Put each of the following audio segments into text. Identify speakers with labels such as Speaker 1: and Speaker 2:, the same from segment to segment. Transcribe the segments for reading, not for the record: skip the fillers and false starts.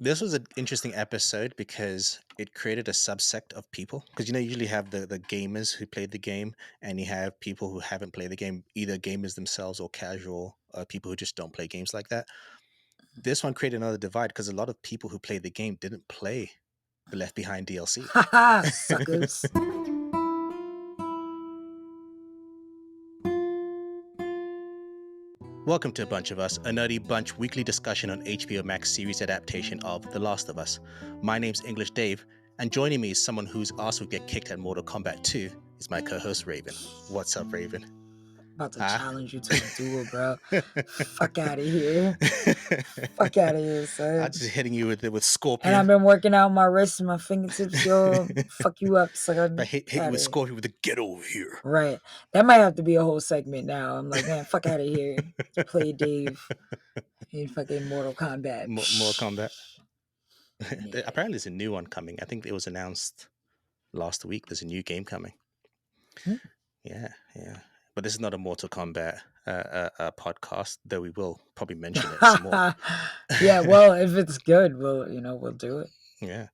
Speaker 1: This was an interesting episode because it created a subsect of people. Because you usually have the gamers who played the game, and you have people who haven't played the game, either gamers themselves or casual people who just don't play games like that. This one created another divide because a lot of people who played the game didn't play the Left Behind DLC.
Speaker 2: Haha, suckers.
Speaker 1: Welcome to A Bunch of Us, a nerdy bunch weekly discussion on HBO Max series adaptation of The Last of Us. My name's English Dave, and joining me is someone whose ass would get kicked at Mortal Kombat 2 is my co-host Raven. What's up, Raven?
Speaker 2: About to
Speaker 1: Huh?
Speaker 2: challenge you to a duel, bro. Fuck out of here. Fuck out of here,
Speaker 1: I'm
Speaker 2: son.
Speaker 1: just hitting you with
Speaker 2: And I've
Speaker 1: Scorpion.
Speaker 2: been working out my wrists and my fingertips, yo. Fuck you up,
Speaker 1: I
Speaker 2: son.
Speaker 1: hit you
Speaker 2: Out
Speaker 1: with
Speaker 2: of here.
Speaker 1: Scorpion with the get over here.
Speaker 2: Right. That might have to be a whole segment now. I'm like, man, fuck out of here. Play Dave in fucking Mortal Kombat.
Speaker 1: Mortal Kombat.
Speaker 2: Yeah.
Speaker 1: Apparently, there's a new one coming. I think it was announced last week. There's a new game coming.
Speaker 2: Hmm?
Speaker 1: Yeah. But this is not a Mortal Kombat podcast, though we will probably mention it some more.
Speaker 2: Yeah, well, if it's good, we'll do it.
Speaker 1: Yeah.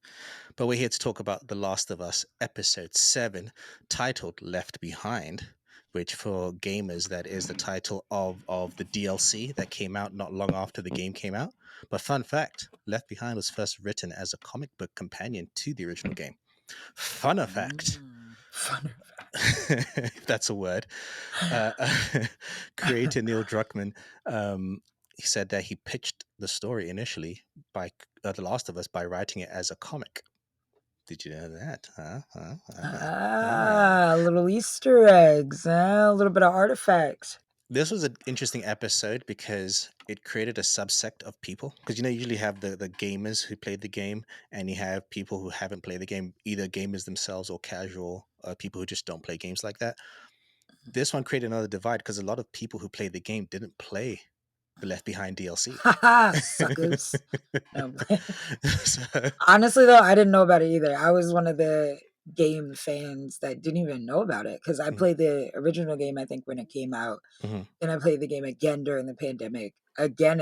Speaker 1: But we're here to talk about The Last of Us Episode 7, titled Left Behind, which for gamers, that is the title of the DLC that came out not long after the game came out. But fun fact, Left Behind was first written as a comic book companion to the original game. Funner fact.
Speaker 2: Fun.
Speaker 1: If that's a word. Uh, Creator Neil Druckmann, he said that he pitched the story initially by The Last of Us by writing it as a comic. Did you know that?
Speaker 2: Little Easter eggs, a little bit of artifacts.
Speaker 1: This was an interesting episode because it created a subsect of people. Because usually have the gamers who played the game, and you have people who haven't played the game, either gamers themselves or casual people who just don't play games like that. This one created another divide because a lot of people who played the game didn't play the Left Behind DLC.
Speaker 2: Haha, suckers. No,
Speaker 1: So,
Speaker 2: honestly, though, I didn't know about it either. I was one of the game fans that didn't even know about it because I
Speaker 1: mhm,
Speaker 2: played the original game, I think, when it came out.
Speaker 1: mhm,
Speaker 2: Then I played the game again during the pandemic, again,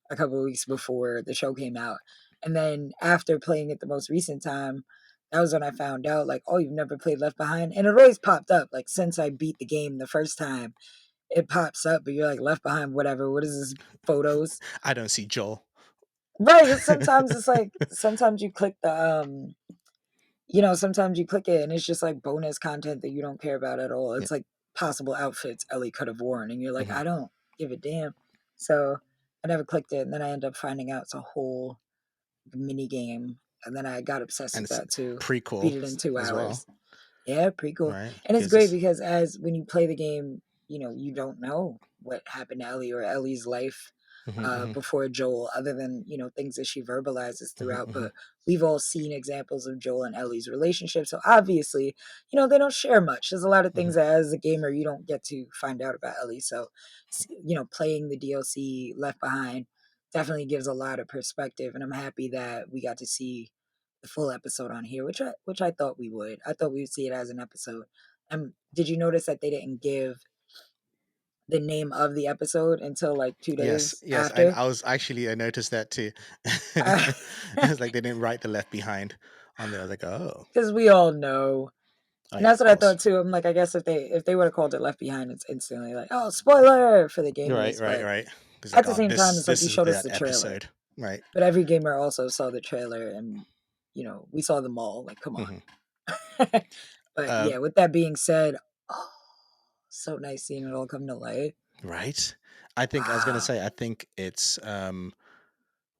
Speaker 2: a couple of weeks before the show came out. And then after playing it the most recent time, that was when I found out, like, oh, you've never played Left Behind? And it always popped up, like, since I beat the game the first time, it pops up, but you're like, Left Behind, whatever. What is this? Photos?
Speaker 1: I don't see Joel.
Speaker 2: Right. Sometimes it's like, sometimes you click sometimes you click it and it's just like bonus content that you don't care about at all.
Speaker 1: Yeah.
Speaker 2: It's like possible outfits Ellie could have worn, and you're like,
Speaker 1: Mhm.
Speaker 2: I don't give a damn. So I never clicked it, and then I end up finding out it's a whole mini game, and then I got obsessed
Speaker 1: And
Speaker 2: with
Speaker 1: it's
Speaker 2: that too.
Speaker 1: prequel
Speaker 2: Beat it in two
Speaker 1: as well,
Speaker 2: hours. Yeah, pretty cool.
Speaker 1: right?
Speaker 2: And it's
Speaker 1: Gives
Speaker 2: great
Speaker 1: us.
Speaker 2: because as when you play the game, you don't know what happened to Ellie or Ellie's life
Speaker 1: Mhm, mhm,
Speaker 2: before Joel, other than, things that she verbalizes
Speaker 1: mhm,
Speaker 2: throughout.
Speaker 1: mhm,
Speaker 2: But we've all seen examples of Joel and Ellie's relationship. So obviously, they don't share much. There's a lot of things
Speaker 1: mhm.
Speaker 2: that as a gamer, you don't get to find out about Ellie. So, playing the DLC Left Behind definitely gives a lot of perspective. And I'm happy that we got to see the full episode on here, which I thought we would. I thought we would see it as an episode. Did you notice that they didn't give the name of the episode until like 2
Speaker 1: Yes,
Speaker 2: days
Speaker 1: yes, and
Speaker 2: after?
Speaker 1: I noticed that too. It's like they didn't write the Left Behind on there. I was like, oh,
Speaker 2: Because we all know.
Speaker 1: oh
Speaker 2: And
Speaker 1: yeah,
Speaker 2: that's
Speaker 1: of
Speaker 2: what I
Speaker 1: course.
Speaker 2: thought too. I'm like, I guess if they would have called it Left Behind, it's instantly like, oh, spoiler for the
Speaker 1: Right,
Speaker 2: gamers.
Speaker 1: right,
Speaker 2: But
Speaker 1: right. It's
Speaker 2: at
Speaker 1: like,
Speaker 2: the
Speaker 1: oh,
Speaker 2: same time,
Speaker 1: this
Speaker 2: it's like
Speaker 1: this
Speaker 2: you
Speaker 1: is
Speaker 2: showed us
Speaker 1: that
Speaker 2: the trailer.
Speaker 1: episode, right?
Speaker 2: But every gamer also saw the trailer, and we saw them all. Like, come on.
Speaker 1: Hmm.
Speaker 2: But
Speaker 1: Um,
Speaker 2: yeah, with that being said, oh, so nice seeing it all come to light.
Speaker 1: right. I think I was gonna
Speaker 2: Wow.
Speaker 1: say I think it's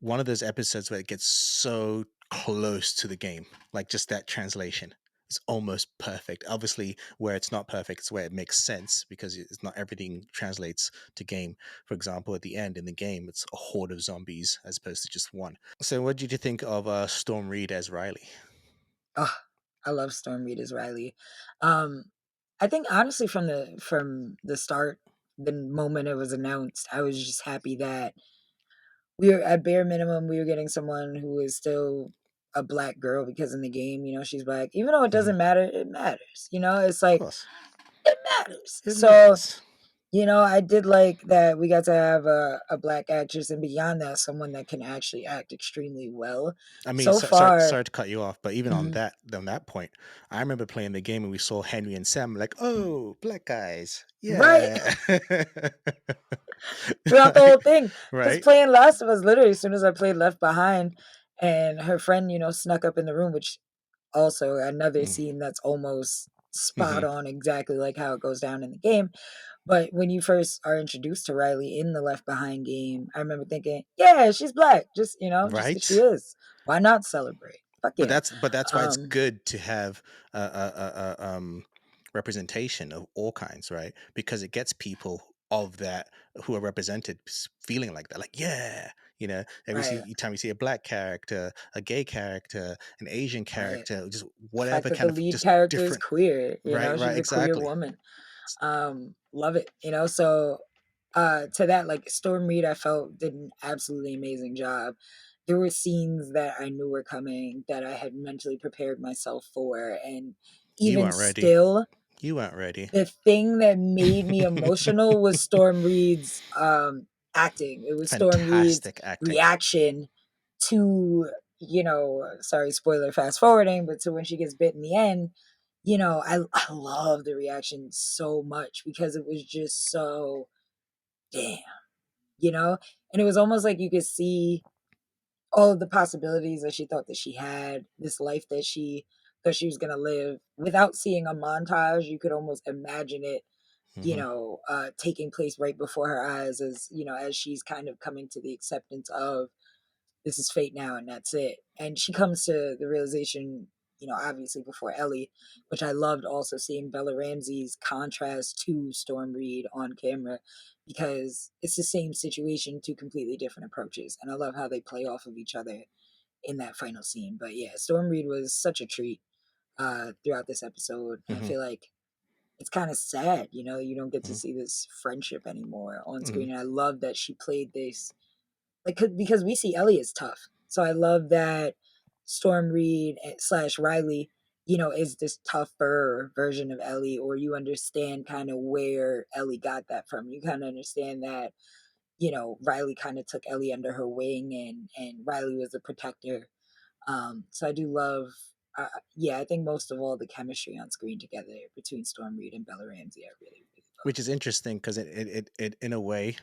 Speaker 1: one of those episodes where it gets so close to the game, like just that translation. It's almost perfect. Obviously, where it's not perfect, it's where it makes sense because it's not everything translates to game. For example, at the end in the game, it's a horde of zombies as opposed to just one. So, what did you think of Storm Reed as Riley?
Speaker 2: Oh, I love Storm Reed as Riley. Um, I think honestly from the start, the moment it was announced, I was just happy that we were at bare minimum we were getting someone who is still a black girl because in the game, she's black. Even though it
Speaker 1: Mhm.
Speaker 2: doesn't matter, it matters. It's
Speaker 1: Of
Speaker 2: like
Speaker 1: course,
Speaker 2: it matters.
Speaker 1: it
Speaker 2: So,
Speaker 1: matters.
Speaker 2: I did like that we got to have a black actress, and beyond that, someone that can actually act extremely well.
Speaker 1: I mean,
Speaker 2: So far,
Speaker 1: sorry to cut you off, but even
Speaker 2: mhm,
Speaker 1: on that point, I remember playing the game and we saw Henry and Sam like, oh, black guys,
Speaker 2: right
Speaker 1: yeah,
Speaker 2: throughout the whole thing, because
Speaker 1: right?
Speaker 2: playing Last of Us, literally, as soon as I played Left Behind, and her friend, snuck up in the room, which also another scene that's almost spot
Speaker 1: Mm-hmm.
Speaker 2: on exactly like how it goes down in the game. But when you first are introduced to Riley in the Left Behind game, I remember thinking, yeah, she's black. Just because she
Speaker 1: Right?
Speaker 2: is. Why not celebrate? Fuck yeah.
Speaker 1: But that's why it's
Speaker 2: Um,
Speaker 1: good to have representation of all kinds, right? Because it gets people of that who are represented feeling like that, like yeah,
Speaker 2: right,
Speaker 1: time you see a black character, a gay character, an Asian
Speaker 2: right.
Speaker 1: character, just
Speaker 2: The fact
Speaker 1: whatever
Speaker 2: that the
Speaker 1: kind of
Speaker 2: lead
Speaker 1: just
Speaker 2: character is
Speaker 1: different,
Speaker 2: queer,
Speaker 1: right,
Speaker 2: she's a queer
Speaker 1: exactly.
Speaker 2: woman. Love it, so to that, like Storm Reed, I felt did an absolutely amazing job. There were scenes that I knew were coming that I had mentally prepared myself for, and
Speaker 1: You
Speaker 2: even
Speaker 1: weren't ready.
Speaker 2: still,
Speaker 1: You weren't ready.
Speaker 2: the thing that made me emotional was Storm Reed's acting. It was Storm Reed's
Speaker 1: Fantastic acting.
Speaker 2: reaction to, sorry, spoiler fast forwarding, but to when she gets bit in the end, I love the reaction so much because it was just so damn, you know? And it was almost like you could see all of the possibilities that she thought that she had, this life that she thought she was gonna live. Without seeing a montage, you could almost imagine it,
Speaker 1: Hmm.
Speaker 2: taking place right before her eyes as, as she's kind of coming to the acceptance of this is fate now and that's it. And she comes to the realization, obviously before Ellie, which I loved also seeing Bella Ramsey's contrast to Storm Reed on camera because it's the same situation, two completely different approaches. And I love how they play off of each other in that final scene. But yeah, Storm Reed was such a treat throughout this episode. And I
Speaker 1: Hmm.
Speaker 2: feel like it's kind of sad, you don't get to
Speaker 1: Hmm.
Speaker 2: see this friendship anymore on
Speaker 1: Hmm.
Speaker 2: screen. And I love that she played this like because we see Ellie as tough. So I love that Storm Reed slash Riley, is this tougher version of Ellie, or you understand kind of where Ellie got that from. You kind of understand that Riley kind of took Ellie under her wing, and Riley was the protector. So I do love. Yeah, I think most of all the chemistry on screen together between Storm Reed and Bella Ramsey, I really, really
Speaker 1: Which is
Speaker 2: loved.
Speaker 1: interesting because it in a way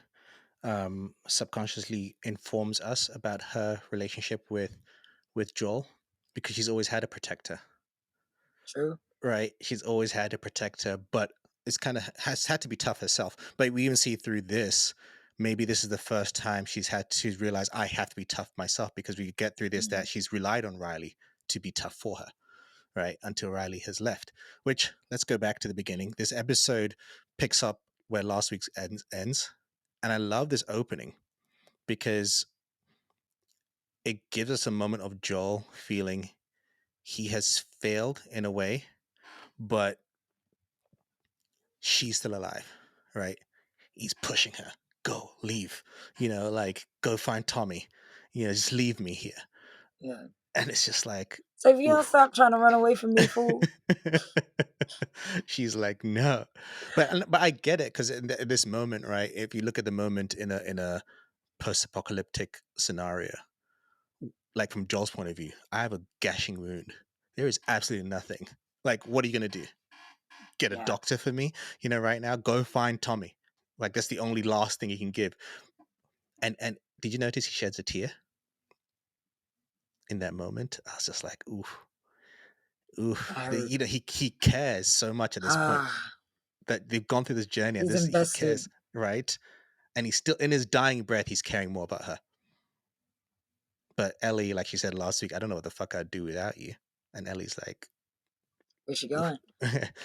Speaker 1: subconsciously informs us about her relationship with Joel because she's always had a protector,
Speaker 2: True.
Speaker 1: right? She's always had a protector, but it's kind of has had to be tough herself. But we even see through this, maybe this is the first time she's had to realize I have to be tough myself because we get through this
Speaker 2: Mm,
Speaker 1: that she's relied on Riley to be tough for her, right? Until Riley has left. Which let's go back to the beginning. This episode picks up where last week's ends, and I love this opening because it gives us a moment of Joel feeling he has failed in a way, but she's still alive, right? He's pushing her, go, leave, like go find Tommy, just leave me here.
Speaker 2: yeah.
Speaker 1: And it's just like,
Speaker 2: So if you don't
Speaker 1: oof.
Speaker 2: stop trying to run away from me, fool.
Speaker 1: She's like, no, but I get it because in this moment, right? If you look at the moment in a post-apocalyptic scenario, like from Joel's point of view, I have a gashing wound. There is absolutely nothing. Like, what are you gonna do? Get a
Speaker 2: Yeah,
Speaker 1: doctor for me? Right now, go find Tommy. Like that's the only last thing you can give. And did you notice he sheds a tear in that moment? I was just like, ooh, ooh.
Speaker 2: I heard.
Speaker 1: He cares so much at this point
Speaker 2: Ah,
Speaker 1: that they've gone through this journey and
Speaker 2: he's
Speaker 1: this he
Speaker 2: invested.
Speaker 1: cares, right? And he's still in his dying breath, he's caring more about her. But Ellie, like she said last week, I don't know what the fuck I'd do without you. And Ellie's like,
Speaker 2: Where's she
Speaker 1: ooh.
Speaker 2: going?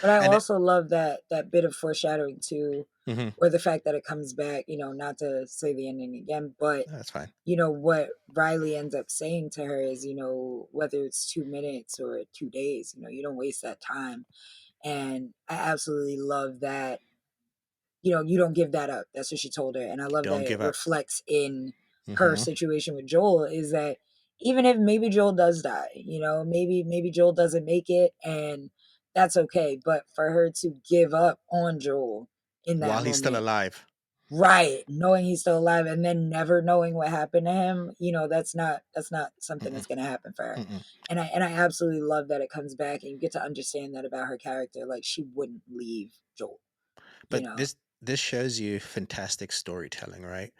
Speaker 2: But I
Speaker 1: And it,
Speaker 2: also love that bit of foreshadowing too,
Speaker 1: mhm,
Speaker 2: or the fact that it comes back. Not to say the ending again, but
Speaker 1: that's fine.
Speaker 2: what Riley ends up saying to her is, whether it's 2 minutes or 2 days, you don't waste that time. And I absolutely love that. You don't give that up. That's what she told her. And I love that
Speaker 1: Don't
Speaker 2: it
Speaker 1: give up.
Speaker 2: reflects in her
Speaker 1: Hmm.
Speaker 2: situation with Joel is that even if maybe Joel does die, maybe Joel doesn't make it and that's okay. But for her to give up on Joel in that
Speaker 1: while he's still
Speaker 2: moment.
Speaker 1: alive.
Speaker 2: Right, knowing he's still alive and then never knowing what happened to him, that's not something
Speaker 1: Mm-mm,
Speaker 2: that's gonna happen for her.
Speaker 1: mm-mm.
Speaker 2: And I absolutely love that it comes back and you get to understand that about her character, like, she wouldn't leave Joel, you
Speaker 1: But
Speaker 2: know?
Speaker 1: this shows you fantastic storytelling, right?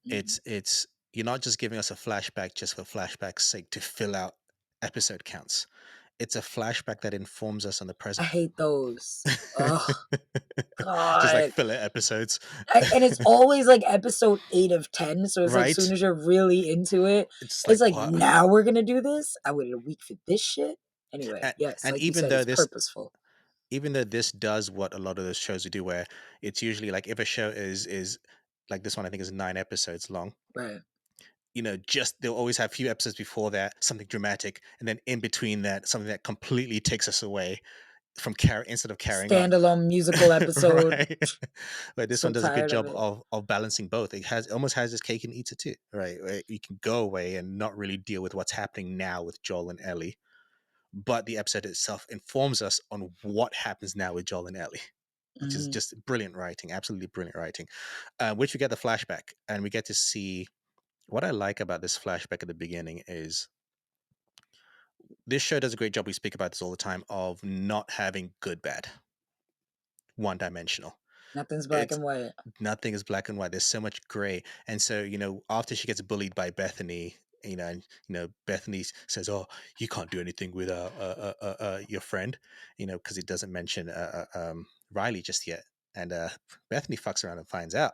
Speaker 2: Mhm.
Speaker 1: It's you're not just giving us a flashback just for flashback's sake to fill out episode counts. It's a flashback that informs us on the
Speaker 2: I
Speaker 1: present.
Speaker 2: hate those. Oh
Speaker 1: Just like
Speaker 2: god.
Speaker 1: filler episodes.
Speaker 2: And it's always, like, episode 8 of 10, so it's like, soon
Speaker 1: Right?
Speaker 2: as you're really into it,
Speaker 1: It's
Speaker 2: it's
Speaker 1: like
Speaker 2: like,
Speaker 1: what?
Speaker 2: "Now we're gonna do this? I waited a week for this shit?" Anyway,
Speaker 1: And,
Speaker 2: yes,
Speaker 1: and
Speaker 2: like you said, it's purposeful.
Speaker 1: even though this does what a lot of those shows do, where it's usually like if a show is like this one, I think is 9 episodes long.
Speaker 2: Right.
Speaker 1: Just they'll always have a few episodes before that, something dramatic, and then in between that, something that completely takes us away from instead of carrying on.
Speaker 2: Standalone musical episode.
Speaker 1: Right. But this
Speaker 2: So
Speaker 1: one does a good
Speaker 2: tired of
Speaker 1: job
Speaker 2: it.
Speaker 1: of balancing both. It almost has its cake and eats it too, right? Where you can go away and not really deal with what's happening now with Joel and Ellie, but the episode itself informs us on what happens now with Joel and Ellie, which is
Speaker 2: Mhm.
Speaker 1: just brilliant writing, absolutely brilliant writing. Which we get the flashback, and we get to see what I like about this flashback at the beginning is this show does a great job. We speak about this all the time of not having good, bad, one dimensional.
Speaker 2: Nothing's black
Speaker 1: It's
Speaker 2: and white.
Speaker 1: nothing is black and white. There's so much gray. And so, after she gets bullied by Bethany, and Bethany says, "Oh, you can't do anything with your friend," because it doesn't mention Riley just yet. And Bethany fucks around and finds out.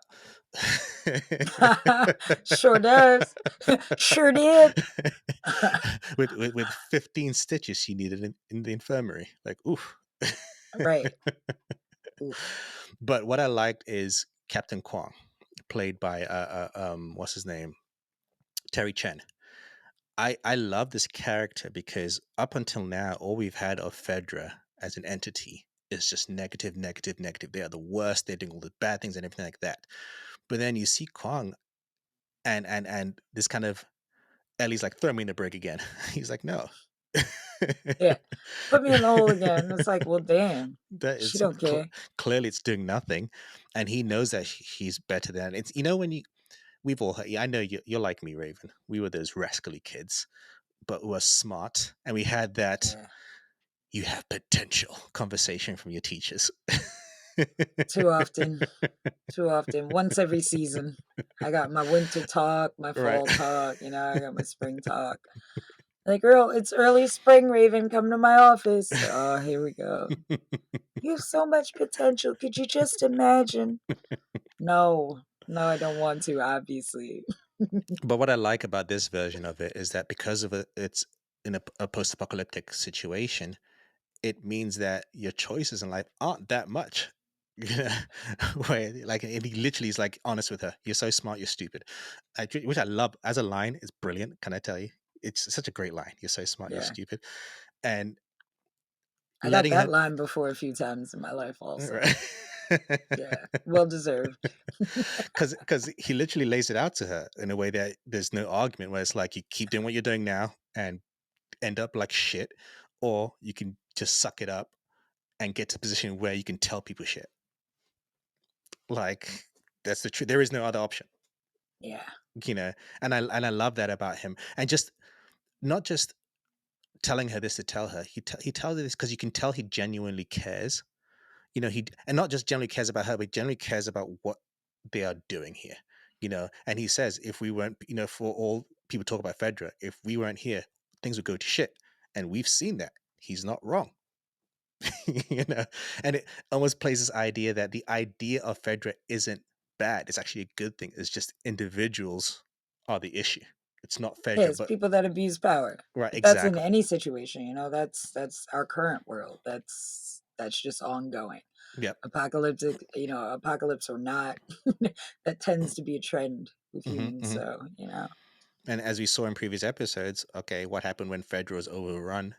Speaker 2: Sure does. Sure did.
Speaker 1: with 15 stitches she needed in the infirmary. Like, oof.
Speaker 2: Right. Oof.
Speaker 1: But what I liked is Captain Kwong, played by what's his name, Terry Chen. I love this character because up until now, all we've had of Fedra as an entity is just negative, negative, negative. They are the worst. They're doing all the bad things and everything like that. But then you see Kwong, and this kind of Ellie's like, throw me in the brig again. He's like, no.
Speaker 2: Yeah. Put me in the hole again. It's like, well, damn.
Speaker 1: That
Speaker 2: She
Speaker 1: is
Speaker 2: don't care.
Speaker 1: clearly it's doing nothing, and he knows that he's better than it's. When we've all heard. Yeah, I know you're like me, Raven. We were those rascally kids, but we were smart, and we had that
Speaker 2: Yeah.
Speaker 1: "you have potential" conversation from your teachers.
Speaker 2: Too often. Too often. Once every season. I got my winter talk, my
Speaker 1: Right.
Speaker 2: fall talk, I got my spring talk. Like, girl, it's early spring, Raven. Come to my office. Oh, here we go. You have so much potential. Could you just imagine? No. No, I don't want to, obviously.
Speaker 1: But what I like about this version of it is that because of it's in a post-apocalyptic situation, it means that your choices in life aren't that much. Where like and he literally is like honest with her. You're so smart, you're stupid. Which I love as a line. It's brilliant. Can I tell you? It's such a great line. You're so smart, you're
Speaker 2: Yeah.
Speaker 1: stupid, and
Speaker 2: I got
Speaker 1: letting
Speaker 2: that
Speaker 1: her.
Speaker 2: line before a few times in my life also.
Speaker 1: Right.
Speaker 2: Yeah. Well deserved.
Speaker 1: Because he literally lays it out to her in a way that there's no argument. Where it's like you keep doing what you're doing now and end up like shit, or you can just suck it up and get to a position where you can tell people shit. Like that's the truth. There is no other option,
Speaker 2: Yeah.
Speaker 1: you know. And I love that about him. And just not just telling her this to tell her. He tells her this because you can tell he genuinely cares. And not just generally cares about her, but generally cares about what they are doing here. And he says, if we weren't, for all people talk about Fedra, if we weren't here, things would go to shit. And we've seen that. He's not wrong. you know and it almost plays this idea that the idea of Fedra isn't bad. It's actually a good thing. It's just individuals are the issue. It's not
Speaker 2: Yeah,
Speaker 1: Fedra,
Speaker 2: it's
Speaker 1: but
Speaker 2: people that abuse power.
Speaker 1: right,
Speaker 2: But that's in
Speaker 1: exactly.
Speaker 2: any situation, that's our current world. That's just ongoing.
Speaker 1: Yep.
Speaker 2: Apocalypse or not, that tends to be a trend with
Speaker 1: Hmm,
Speaker 2: humans.
Speaker 1: hmm.
Speaker 2: So.
Speaker 1: And as we saw in previous episodes, okay, what happened when Fedra was overrun?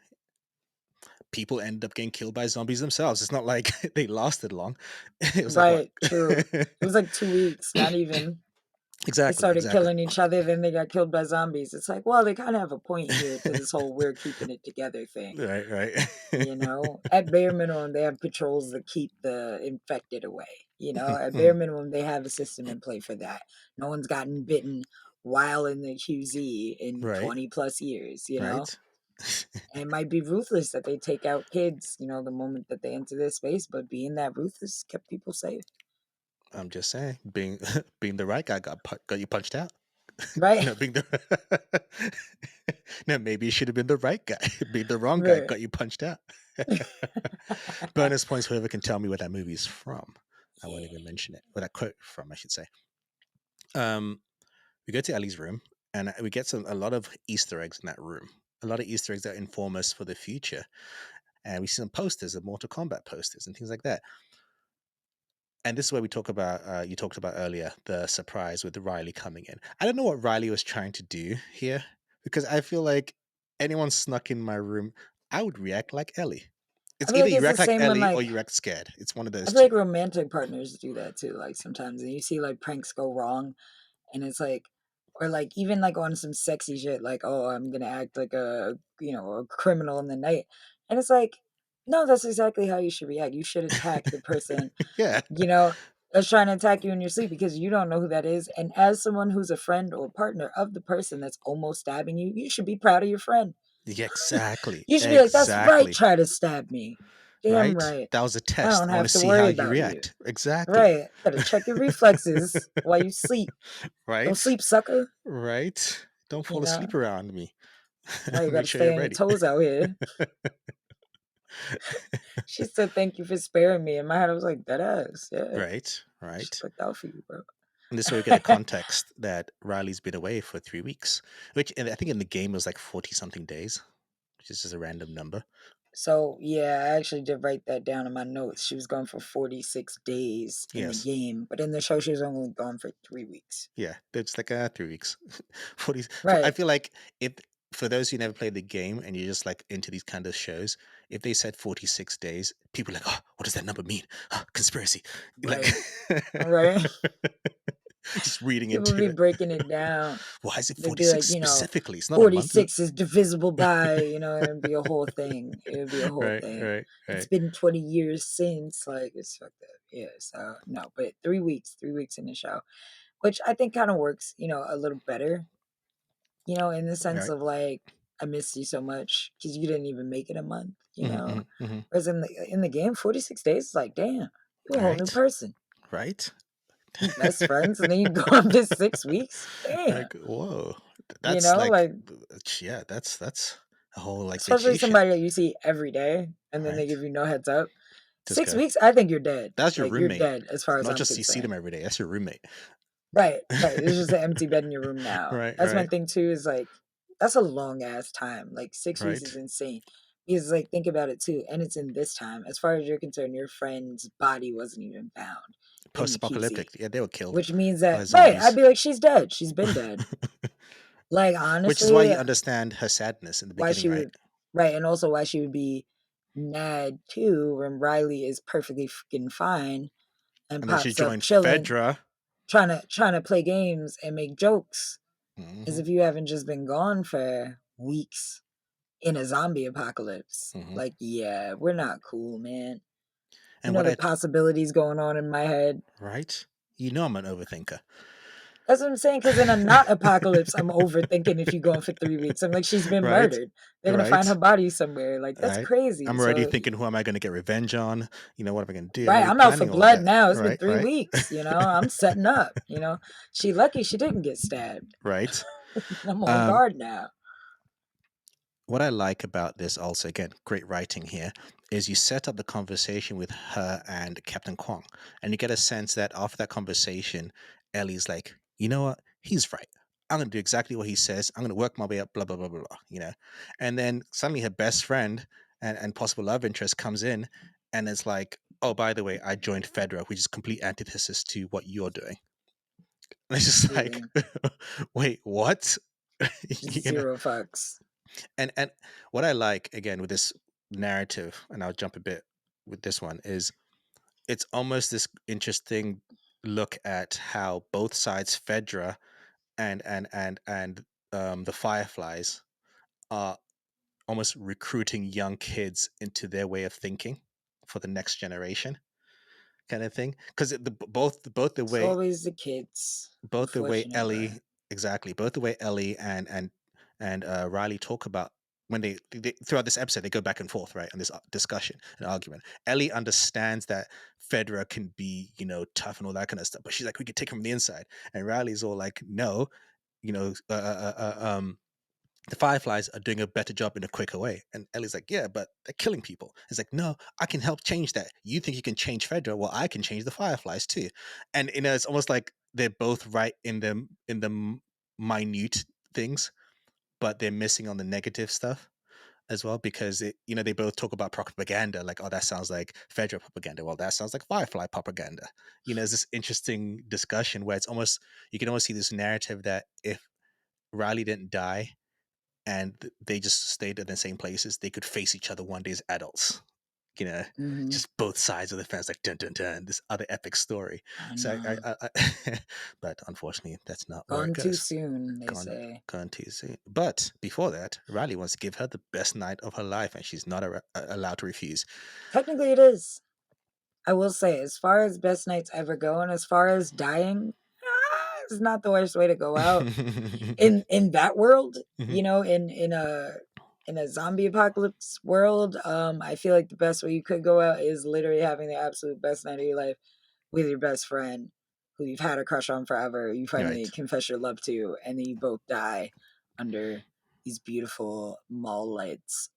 Speaker 1: People ended up getting killed by zombies themselves. It's not like they lasted long. It was like what?
Speaker 2: Right, true. It was like 2 weeks, not even. They
Speaker 1: Exactly,
Speaker 2: started
Speaker 1: exactly.
Speaker 2: killing each other, then they got killed by zombies. It's like, well, they kind of have a point here to this whole "we're keeping it together" thing.
Speaker 1: Right, right.
Speaker 2: You know, at bare minimum, they have patrols that keep the infected away. You know, at bare
Speaker 1: Mhm.
Speaker 2: minimum, they have a system in play for that. No one's gotten bitten while in the QZ in
Speaker 1: Right,
Speaker 2: 20 plus years, you know?
Speaker 1: right.
Speaker 2: And it might be ruthless that they take out kids, you know, the moment that they enter their space, but being that ruthless kept people safe.
Speaker 1: I'm just saying, being being the right guy got you punched out.
Speaker 2: Right?
Speaker 1: Being the no, maybe you should have been the right guy. Being the wrong guy
Speaker 2: Right.
Speaker 1: got you punched out. Bonus points for whoever can tell me where that movie is from. I won't
Speaker 2: Yeah.
Speaker 1: even mention it. Where that quote from, I should say. Um, we go to Ellie's room, and we get a lot of Easter eggs in that room. A lot of Easter eggs that inform us for the future, and we see some posters of Mortal Kombat posters and things like that. And this is where we talk about you talked about earlier the surprise with Riley coming in. I don't know what Riley was trying to do here because I feel like anyone snuck in my room, I would react like Ellie.
Speaker 2: I
Speaker 1: It's
Speaker 2: feel
Speaker 1: either
Speaker 2: like
Speaker 1: you
Speaker 2: it's the
Speaker 1: react like
Speaker 2: same when
Speaker 1: Ellie or
Speaker 2: like
Speaker 1: you react scared. It's one of
Speaker 2: I
Speaker 1: those
Speaker 2: feel
Speaker 1: two.
Speaker 2: like romantic partners do that too, like sometimes, and you see like pranks go wrong, and it's like, or like even like on some sexy shit, like oh I'm gonna act like a a criminal in the night, and it's like, no, that's exactly how you should react. You should attack the person,
Speaker 1: Yeah.
Speaker 2: you know, that's trying to attack you in your sleep because you don't know who that is, and as someone who's a friend or partner of the person that's almost stabbing you, you should be proud of your friend.
Speaker 1: Yeah, exactly.
Speaker 2: You should be like, that's right,
Speaker 1: Exactly.
Speaker 2: try to stab me, damn
Speaker 1: Right?
Speaker 2: right.
Speaker 1: That was a
Speaker 2: I
Speaker 1: test.
Speaker 2: don't
Speaker 1: I want
Speaker 2: have
Speaker 1: to
Speaker 2: to
Speaker 1: see how
Speaker 2: worry
Speaker 1: you
Speaker 2: about you.
Speaker 1: react. Exactly.
Speaker 2: Right. Gotta check your reflexes while you sleep. Don't
Speaker 1: Right?
Speaker 2: sleep, sucker.
Speaker 1: Right? Don't
Speaker 2: You
Speaker 1: fall asleep
Speaker 2: know?
Speaker 1: around me.
Speaker 2: Right, you
Speaker 1: Make
Speaker 2: gotta
Speaker 1: sure you're
Speaker 2: stay on your
Speaker 1: ready.
Speaker 2: toes out here. She said, thank you for sparing me. In my head, I was like, that ass. Yeah.
Speaker 1: Right,
Speaker 2: She
Speaker 1: right.
Speaker 2: looked out for you, bro.
Speaker 1: And this is where we get the context that Riley's been away for 3 weeks, which I think in the game was like 40 something days, which is just a random number.
Speaker 2: So yeah, I actually did write that down in my notes. She was gone for 46 days in the
Speaker 1: Yes.
Speaker 2: game, but in the show she was only gone for 3 weeks.
Speaker 1: Yeah. It's like 3 weeks. 40. I
Speaker 2: Right.
Speaker 1: feel like if, for those who never played the game and you're just like into these kind of shows, if they said 46 days, people are like, oh, what does that number mean? Conspiracy. Like,
Speaker 2: Right. Right.
Speaker 1: just reading
Speaker 2: People
Speaker 1: into
Speaker 2: be
Speaker 1: it.
Speaker 2: breaking it down.
Speaker 1: Why is it
Speaker 2: They'd be
Speaker 1: 46
Speaker 2: like,
Speaker 1: specifically? It's not a month.
Speaker 2: 46 is divisible by, and it'd be a whole thing. It would be a whole
Speaker 1: Right,
Speaker 2: thing.
Speaker 1: right,
Speaker 2: It's
Speaker 1: right.
Speaker 2: been 20 years since, like, it's fucked up. Yeah, so no, but 3 weeks in the show, which I think kind of works, a little better, in the sense
Speaker 1: Right.
Speaker 2: of like, I missed you so much because you didn't even make it a month,
Speaker 1: Hmm, hmm, hmm.
Speaker 2: Whereas in the game, 46 days is like, damn, you're a whole new
Speaker 1: Right.
Speaker 2: person.
Speaker 1: Right.
Speaker 2: You best friends, and then you go up to 6 weeks. Damn,
Speaker 1: Like, whoa. That's like,
Speaker 2: like
Speaker 1: yeah, that's a whole like
Speaker 2: especially
Speaker 1: vacation.
Speaker 2: somebody that you see every day and then they
Speaker 1: Right.
Speaker 2: give you no heads up.
Speaker 1: Just
Speaker 2: Six
Speaker 1: go.
Speaker 2: weeks, I think you're dead.
Speaker 1: That's your
Speaker 2: Like you're
Speaker 1: roommate.
Speaker 2: dead as far as
Speaker 1: Not
Speaker 2: I'm
Speaker 1: just you see
Speaker 2: concerned.
Speaker 1: them every day. That's your roommate.
Speaker 2: Right, right. It's just an empty bed in your room now.
Speaker 1: Right,
Speaker 2: That's my
Speaker 1: right,
Speaker 2: thing too, is like that's a long ass time. Like 6 weeks is
Speaker 1: right.
Speaker 2: insane. Because like think about it too, and it's in this time. As far as you're concerned, your friend's body wasn't even found in the QZ.
Speaker 1: Post-apocalyptic. Yeah, they were killed
Speaker 2: Which means
Speaker 1: by
Speaker 2: that right, I'd
Speaker 1: zombies.
Speaker 2: be like, she's dead. She's been dead. Like
Speaker 1: Which is why
Speaker 2: honestly,
Speaker 1: you understand her sadness in the
Speaker 2: why
Speaker 1: beginning,
Speaker 2: she
Speaker 1: right?
Speaker 2: would right, and also why she would be mad too when Riley is perfectly freaking fine and
Speaker 1: And then she
Speaker 2: pops up
Speaker 1: joined
Speaker 2: chilling,
Speaker 1: Fedra.
Speaker 2: trying to play games and make jokes as
Speaker 1: Hmm,
Speaker 2: if you haven't just been gone for weeks in a zombie apocalypse.
Speaker 1: hmm.
Speaker 2: Like, yeah, we're not cool, man. You
Speaker 1: And
Speaker 2: know
Speaker 1: what
Speaker 2: the
Speaker 1: I,
Speaker 2: possibilities going on in my head.
Speaker 1: right? You know I'm an overthinker.
Speaker 2: That's what I'm saying. Because in a not apocalypse, I'm overthinking if you're going for 3 weeks. I'm like, she's been
Speaker 1: Right?
Speaker 2: murdered. They're gonna find her
Speaker 1: Right?
Speaker 2: body somewhere. Like that's
Speaker 1: Right?
Speaker 2: crazy.
Speaker 1: I'm already
Speaker 2: So
Speaker 1: thinking, who am I going to get revenge on? What am I going to do? I'm
Speaker 2: right,
Speaker 1: already
Speaker 2: I'm out for
Speaker 1: planning all of
Speaker 2: blood
Speaker 1: that.
Speaker 2: now. It's been
Speaker 1: Right?
Speaker 2: three
Speaker 1: Right?
Speaker 2: weeks. I'm setting up. She lucky she didn't get stabbed.
Speaker 1: Right?
Speaker 2: I'm on
Speaker 1: Um,
Speaker 2: guard now.
Speaker 1: what I like about this, also, again, great writing here, is you set up the conversation with her and Captain Kwong, and you get a sense that after that conversation, Ellie's like, you know what? He's right. I'm going to do exactly what he says. I'm going to work my way up, blah, blah, blah, blah, blah. And then suddenly her best friend and possible love interest comes in, and it's like, oh, by the way, I joined Fedra, which is complete antithesis to what you're doing. And it's just like,
Speaker 2: Completely.
Speaker 1: wait, what?
Speaker 2: Just
Speaker 1: you know,
Speaker 2: zero fucks.
Speaker 1: and what I like again with this narrative, and I'll jump a bit with this one, is it's almost this interesting. look at how both sides, Fedra and the Fireflies, are almost recruiting young kids into their way of thinking for the next generation, kind of thing. Because both the
Speaker 2: It's
Speaker 1: way
Speaker 2: always the kids,
Speaker 1: Ellie,
Speaker 2: unfortunately.
Speaker 1: exactly, both the way Ellie and Riley talk about when they throughout this episode they go back and forth, right, on this discussion and argument. Ellie understands that Fedra can be, tough and all that kind of stuff, but she's like, we could take him from the inside, and Riley's all like, no, you know, the Fireflies are doing a better job in a quicker way. And Ellie's like, yeah, but they're killing people. It's like, no, I can help change that. You think you can change Fedra? Well, I can change the Fireflies too. And it's almost like they're both right in the minute things, but they're missing on the negative stuff as well, because they both talk about propaganda, like, oh, that sounds like Fedra propaganda. Well, that sounds like Firefly propaganda. It's this interesting discussion where it's almost you can almost see this narrative that if Riley didn't die and they just stayed in the same places, they could face each other one day as adults. You know,
Speaker 2: Hmm.
Speaker 1: just both sides of the fence, like dun dun dun. This other epic story.
Speaker 2: I
Speaker 1: So,
Speaker 2: know.
Speaker 1: but unfortunately, that's not where it
Speaker 2: Gone too
Speaker 1: goes.
Speaker 2: soon, they
Speaker 1: Gone,
Speaker 2: say.
Speaker 1: gone too soon. But before that, Riley wants to give her the best night of her life, and she's not allowed to refuse.
Speaker 2: Technically, it is. I will say, as far as best nights ever go, and as far as dying, it's not the worst way to go out. In that world,
Speaker 1: Mhm.
Speaker 2: in a zombie apocalypse world, I feel like the best way you could go out is literally having the absolute best night of your life with your best friend who you've had a crush on forever. You finally
Speaker 1: Right.
Speaker 2: confess your love to, and then you both die under these beautiful mall lights.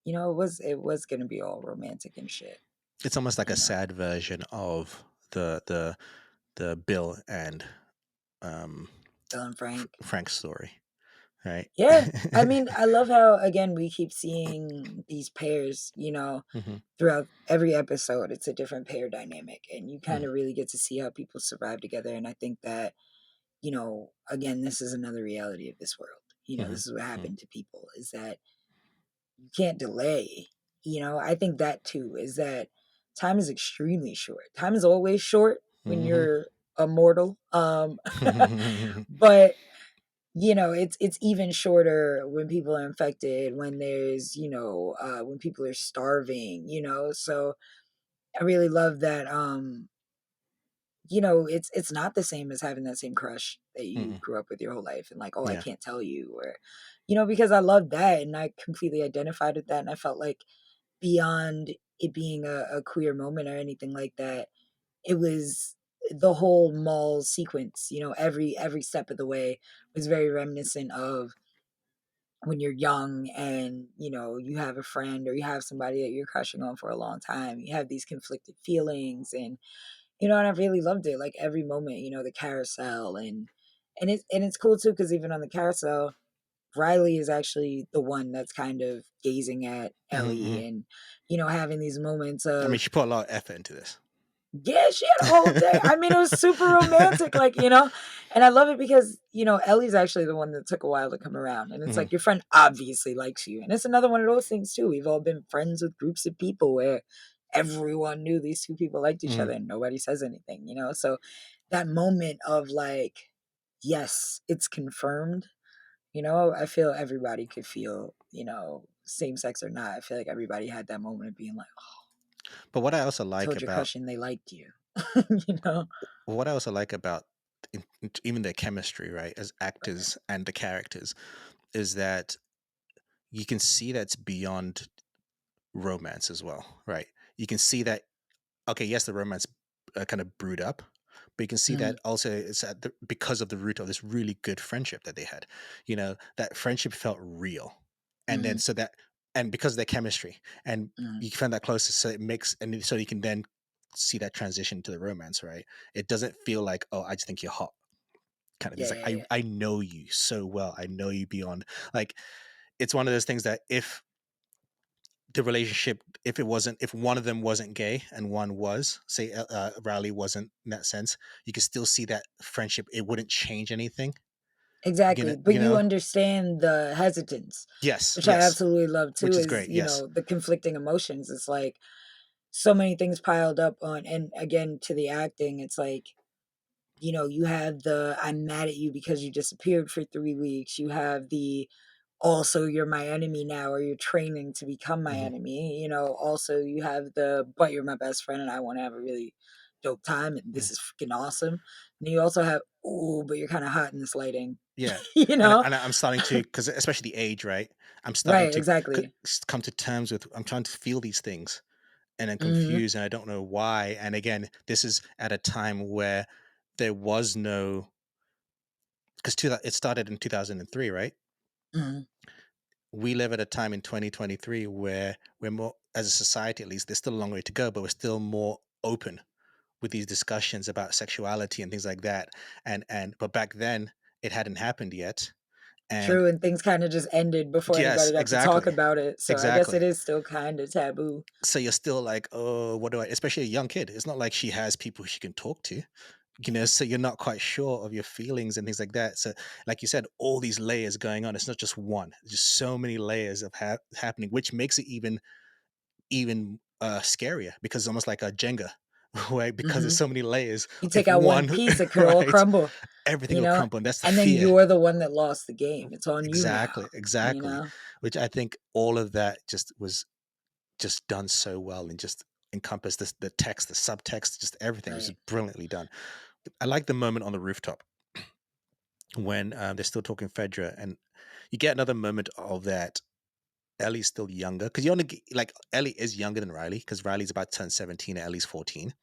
Speaker 2: It was gonna be all romantic and shit.
Speaker 1: It's almost like a
Speaker 2: You know,
Speaker 1: sad version of the Bill and um,
Speaker 2: Bill and Frank.
Speaker 1: Frank's story, right?
Speaker 2: Yeah, I mean, I love how again we keep seeing these pairs.
Speaker 1: Hmm.
Speaker 2: Throughout every episode, it's a different pair dynamic, and you kind
Speaker 1: Mm.
Speaker 2: of really get to see how people survive together. And I think that again, this is another reality of this world.
Speaker 1: Hmm.
Speaker 2: This is what
Speaker 1: Hmm.
Speaker 2: happened to people is that you can't delay. I think that too is that time is extremely short. Time is always short when
Speaker 1: Hmm.
Speaker 2: you're a mortal. But it's even shorter when people are infected, when there's when people are starving. So I really love that. It's not the same as having that same crush that you
Speaker 1: Hmm.
Speaker 2: grew up with your whole life and like, oh, I
Speaker 1: Yeah.
Speaker 2: can't tell you, or because I love that and I completely identified with that, and I felt like beyond it being a queer moment or anything like that, it was the whole mall sequence. Every step of the way was very reminiscent of when you're young and you have a friend or you have somebody that you're crushing on for a long time. You have these conflicted feelings, and I really loved it. Like every moment, the carousel, and it's cool too because even on the carousel, Riley is actually the one that's kind of gazing at
Speaker 1: Hmm.
Speaker 2: Ellie
Speaker 1: Hmm.
Speaker 2: and having these moments
Speaker 1: I mean,
Speaker 2: of,
Speaker 1: she put a lot of effort into this.
Speaker 2: yeah, she had a whole thing. I mean, it was super romantic, like, and I love it because, Ellie's actually the one that took a while to come around. And it's
Speaker 1: Hmm.
Speaker 2: like your friend obviously likes you. And it's another one of those things too. We've all been friends with groups of people where everyone knew these two people liked each
Speaker 1: Hmm.
Speaker 2: other and nobody says anything. So that moment of like, yes, it's confirmed, I feel everybody could feel, same sex or not. I feel like everybody had that moment of being like, oh,
Speaker 1: But what I also like
Speaker 2: told your
Speaker 1: about
Speaker 2: crush and they liked you. you know?
Speaker 1: what I also like about even their chemistry, right, as
Speaker 2: Right.
Speaker 1: actors and the characters, is that you can see that's beyond romance as well, right? You can see that, okay, yes, the romance kind of brewed up, but you can see
Speaker 2: Mhm,
Speaker 1: that also it's because of the root of this really good friendship that they had. That friendship felt real, and then
Speaker 2: mhm,
Speaker 1: so that and because of their chemistry, and
Speaker 2: mhm.
Speaker 1: you find that closer, so it makes and so you can then see that transition to the romance, right? It doesn't feel like, oh, I just think you're hot, kind of.
Speaker 2: Yeah,
Speaker 1: It's like
Speaker 2: yeah,
Speaker 1: I
Speaker 2: yeah.
Speaker 1: I know you so well. I know you beyond, like, it's one of those things that if the relationship, if one of them wasn't gay and one was, say, Riley wasn't in that sense, you could still see that friendship. It wouldn't change anything. You know,
Speaker 2: Exactly, but
Speaker 1: you
Speaker 2: you
Speaker 1: know.
Speaker 2: understand the hesitance,
Speaker 1: Yes,
Speaker 2: which I
Speaker 1: yes,
Speaker 2: absolutely love too,
Speaker 1: which is
Speaker 2: is,
Speaker 1: great. Yes.
Speaker 2: the conflicting emotions. It's like, so many things piled up on, and again, to the acting, it's like, you have the "I'm mad at you because you disappeared for 3 weeks." You have the, "Also, you're my enemy now, or you're training to become my
Speaker 1: Hmm.
Speaker 2: enemy." Also, you have the, "But you're my best friend, and I wanna have a really dope time, and this is freaking awesome." And you also have, "Ooh, but you're kinda hot in this lighting."
Speaker 1: Yeah,
Speaker 2: You
Speaker 1: and
Speaker 2: know?
Speaker 1: I'm starting to, because especially the age, right? I'm starting
Speaker 2: Right,
Speaker 1: to
Speaker 2: exactly.
Speaker 1: come to terms with. I'm trying to feel these things, and I'm
Speaker 2: Mhm,
Speaker 1: confused, and I don't know why. And again, this is at a time where there was no, because it started in 2003, right?
Speaker 2: mhm.
Speaker 1: We live at a time in 2023 where we're more, as a society at least, there's still a long way to go, but we're still more open with these discussions about sexuality and things like that. But back then it hadn't happened yet. And
Speaker 2: True, and things kinda just ended before anybody
Speaker 1: yes,
Speaker 2: got to talk
Speaker 1: exactly.
Speaker 2: about it, so I guess it
Speaker 1: Exactly.
Speaker 2: is still kinda taboo.
Speaker 1: So you're still like, oh, what do I, especially a young kid. It's not like she has people she can talk to, so you're not quite sure of your feelings and things like that. So, like you said, all these layers going on. It's not just one, there's just so many layers of happening, which makes it even scarier, because it's almost like a Jenga, right? Because there's
Speaker 2: Mhm.
Speaker 1: so many layers.
Speaker 2: You take
Speaker 1: If
Speaker 2: out one
Speaker 1: one,
Speaker 2: piece, it could all
Speaker 1: right,
Speaker 2: crumble,
Speaker 1: everything
Speaker 2: you
Speaker 1: will
Speaker 2: know?
Speaker 1: crumble, and that's the
Speaker 2: And then
Speaker 1: fear.
Speaker 2: you're the one that lost the game. It's on you now,
Speaker 1: Exactly,
Speaker 2: you
Speaker 1: exactly.
Speaker 2: know?
Speaker 1: Which I think all of that just was just done so well, and just encompassed the text, the subtext, just everything was
Speaker 2: Right.
Speaker 1: just brilliantly done. I like the moment on the rooftop when they're still talking Fedra, and you get another moment of that. Ellie's still younger, because you only like Ellie is younger than Riley, because Riley's about to turn 17 and Ellie's 14.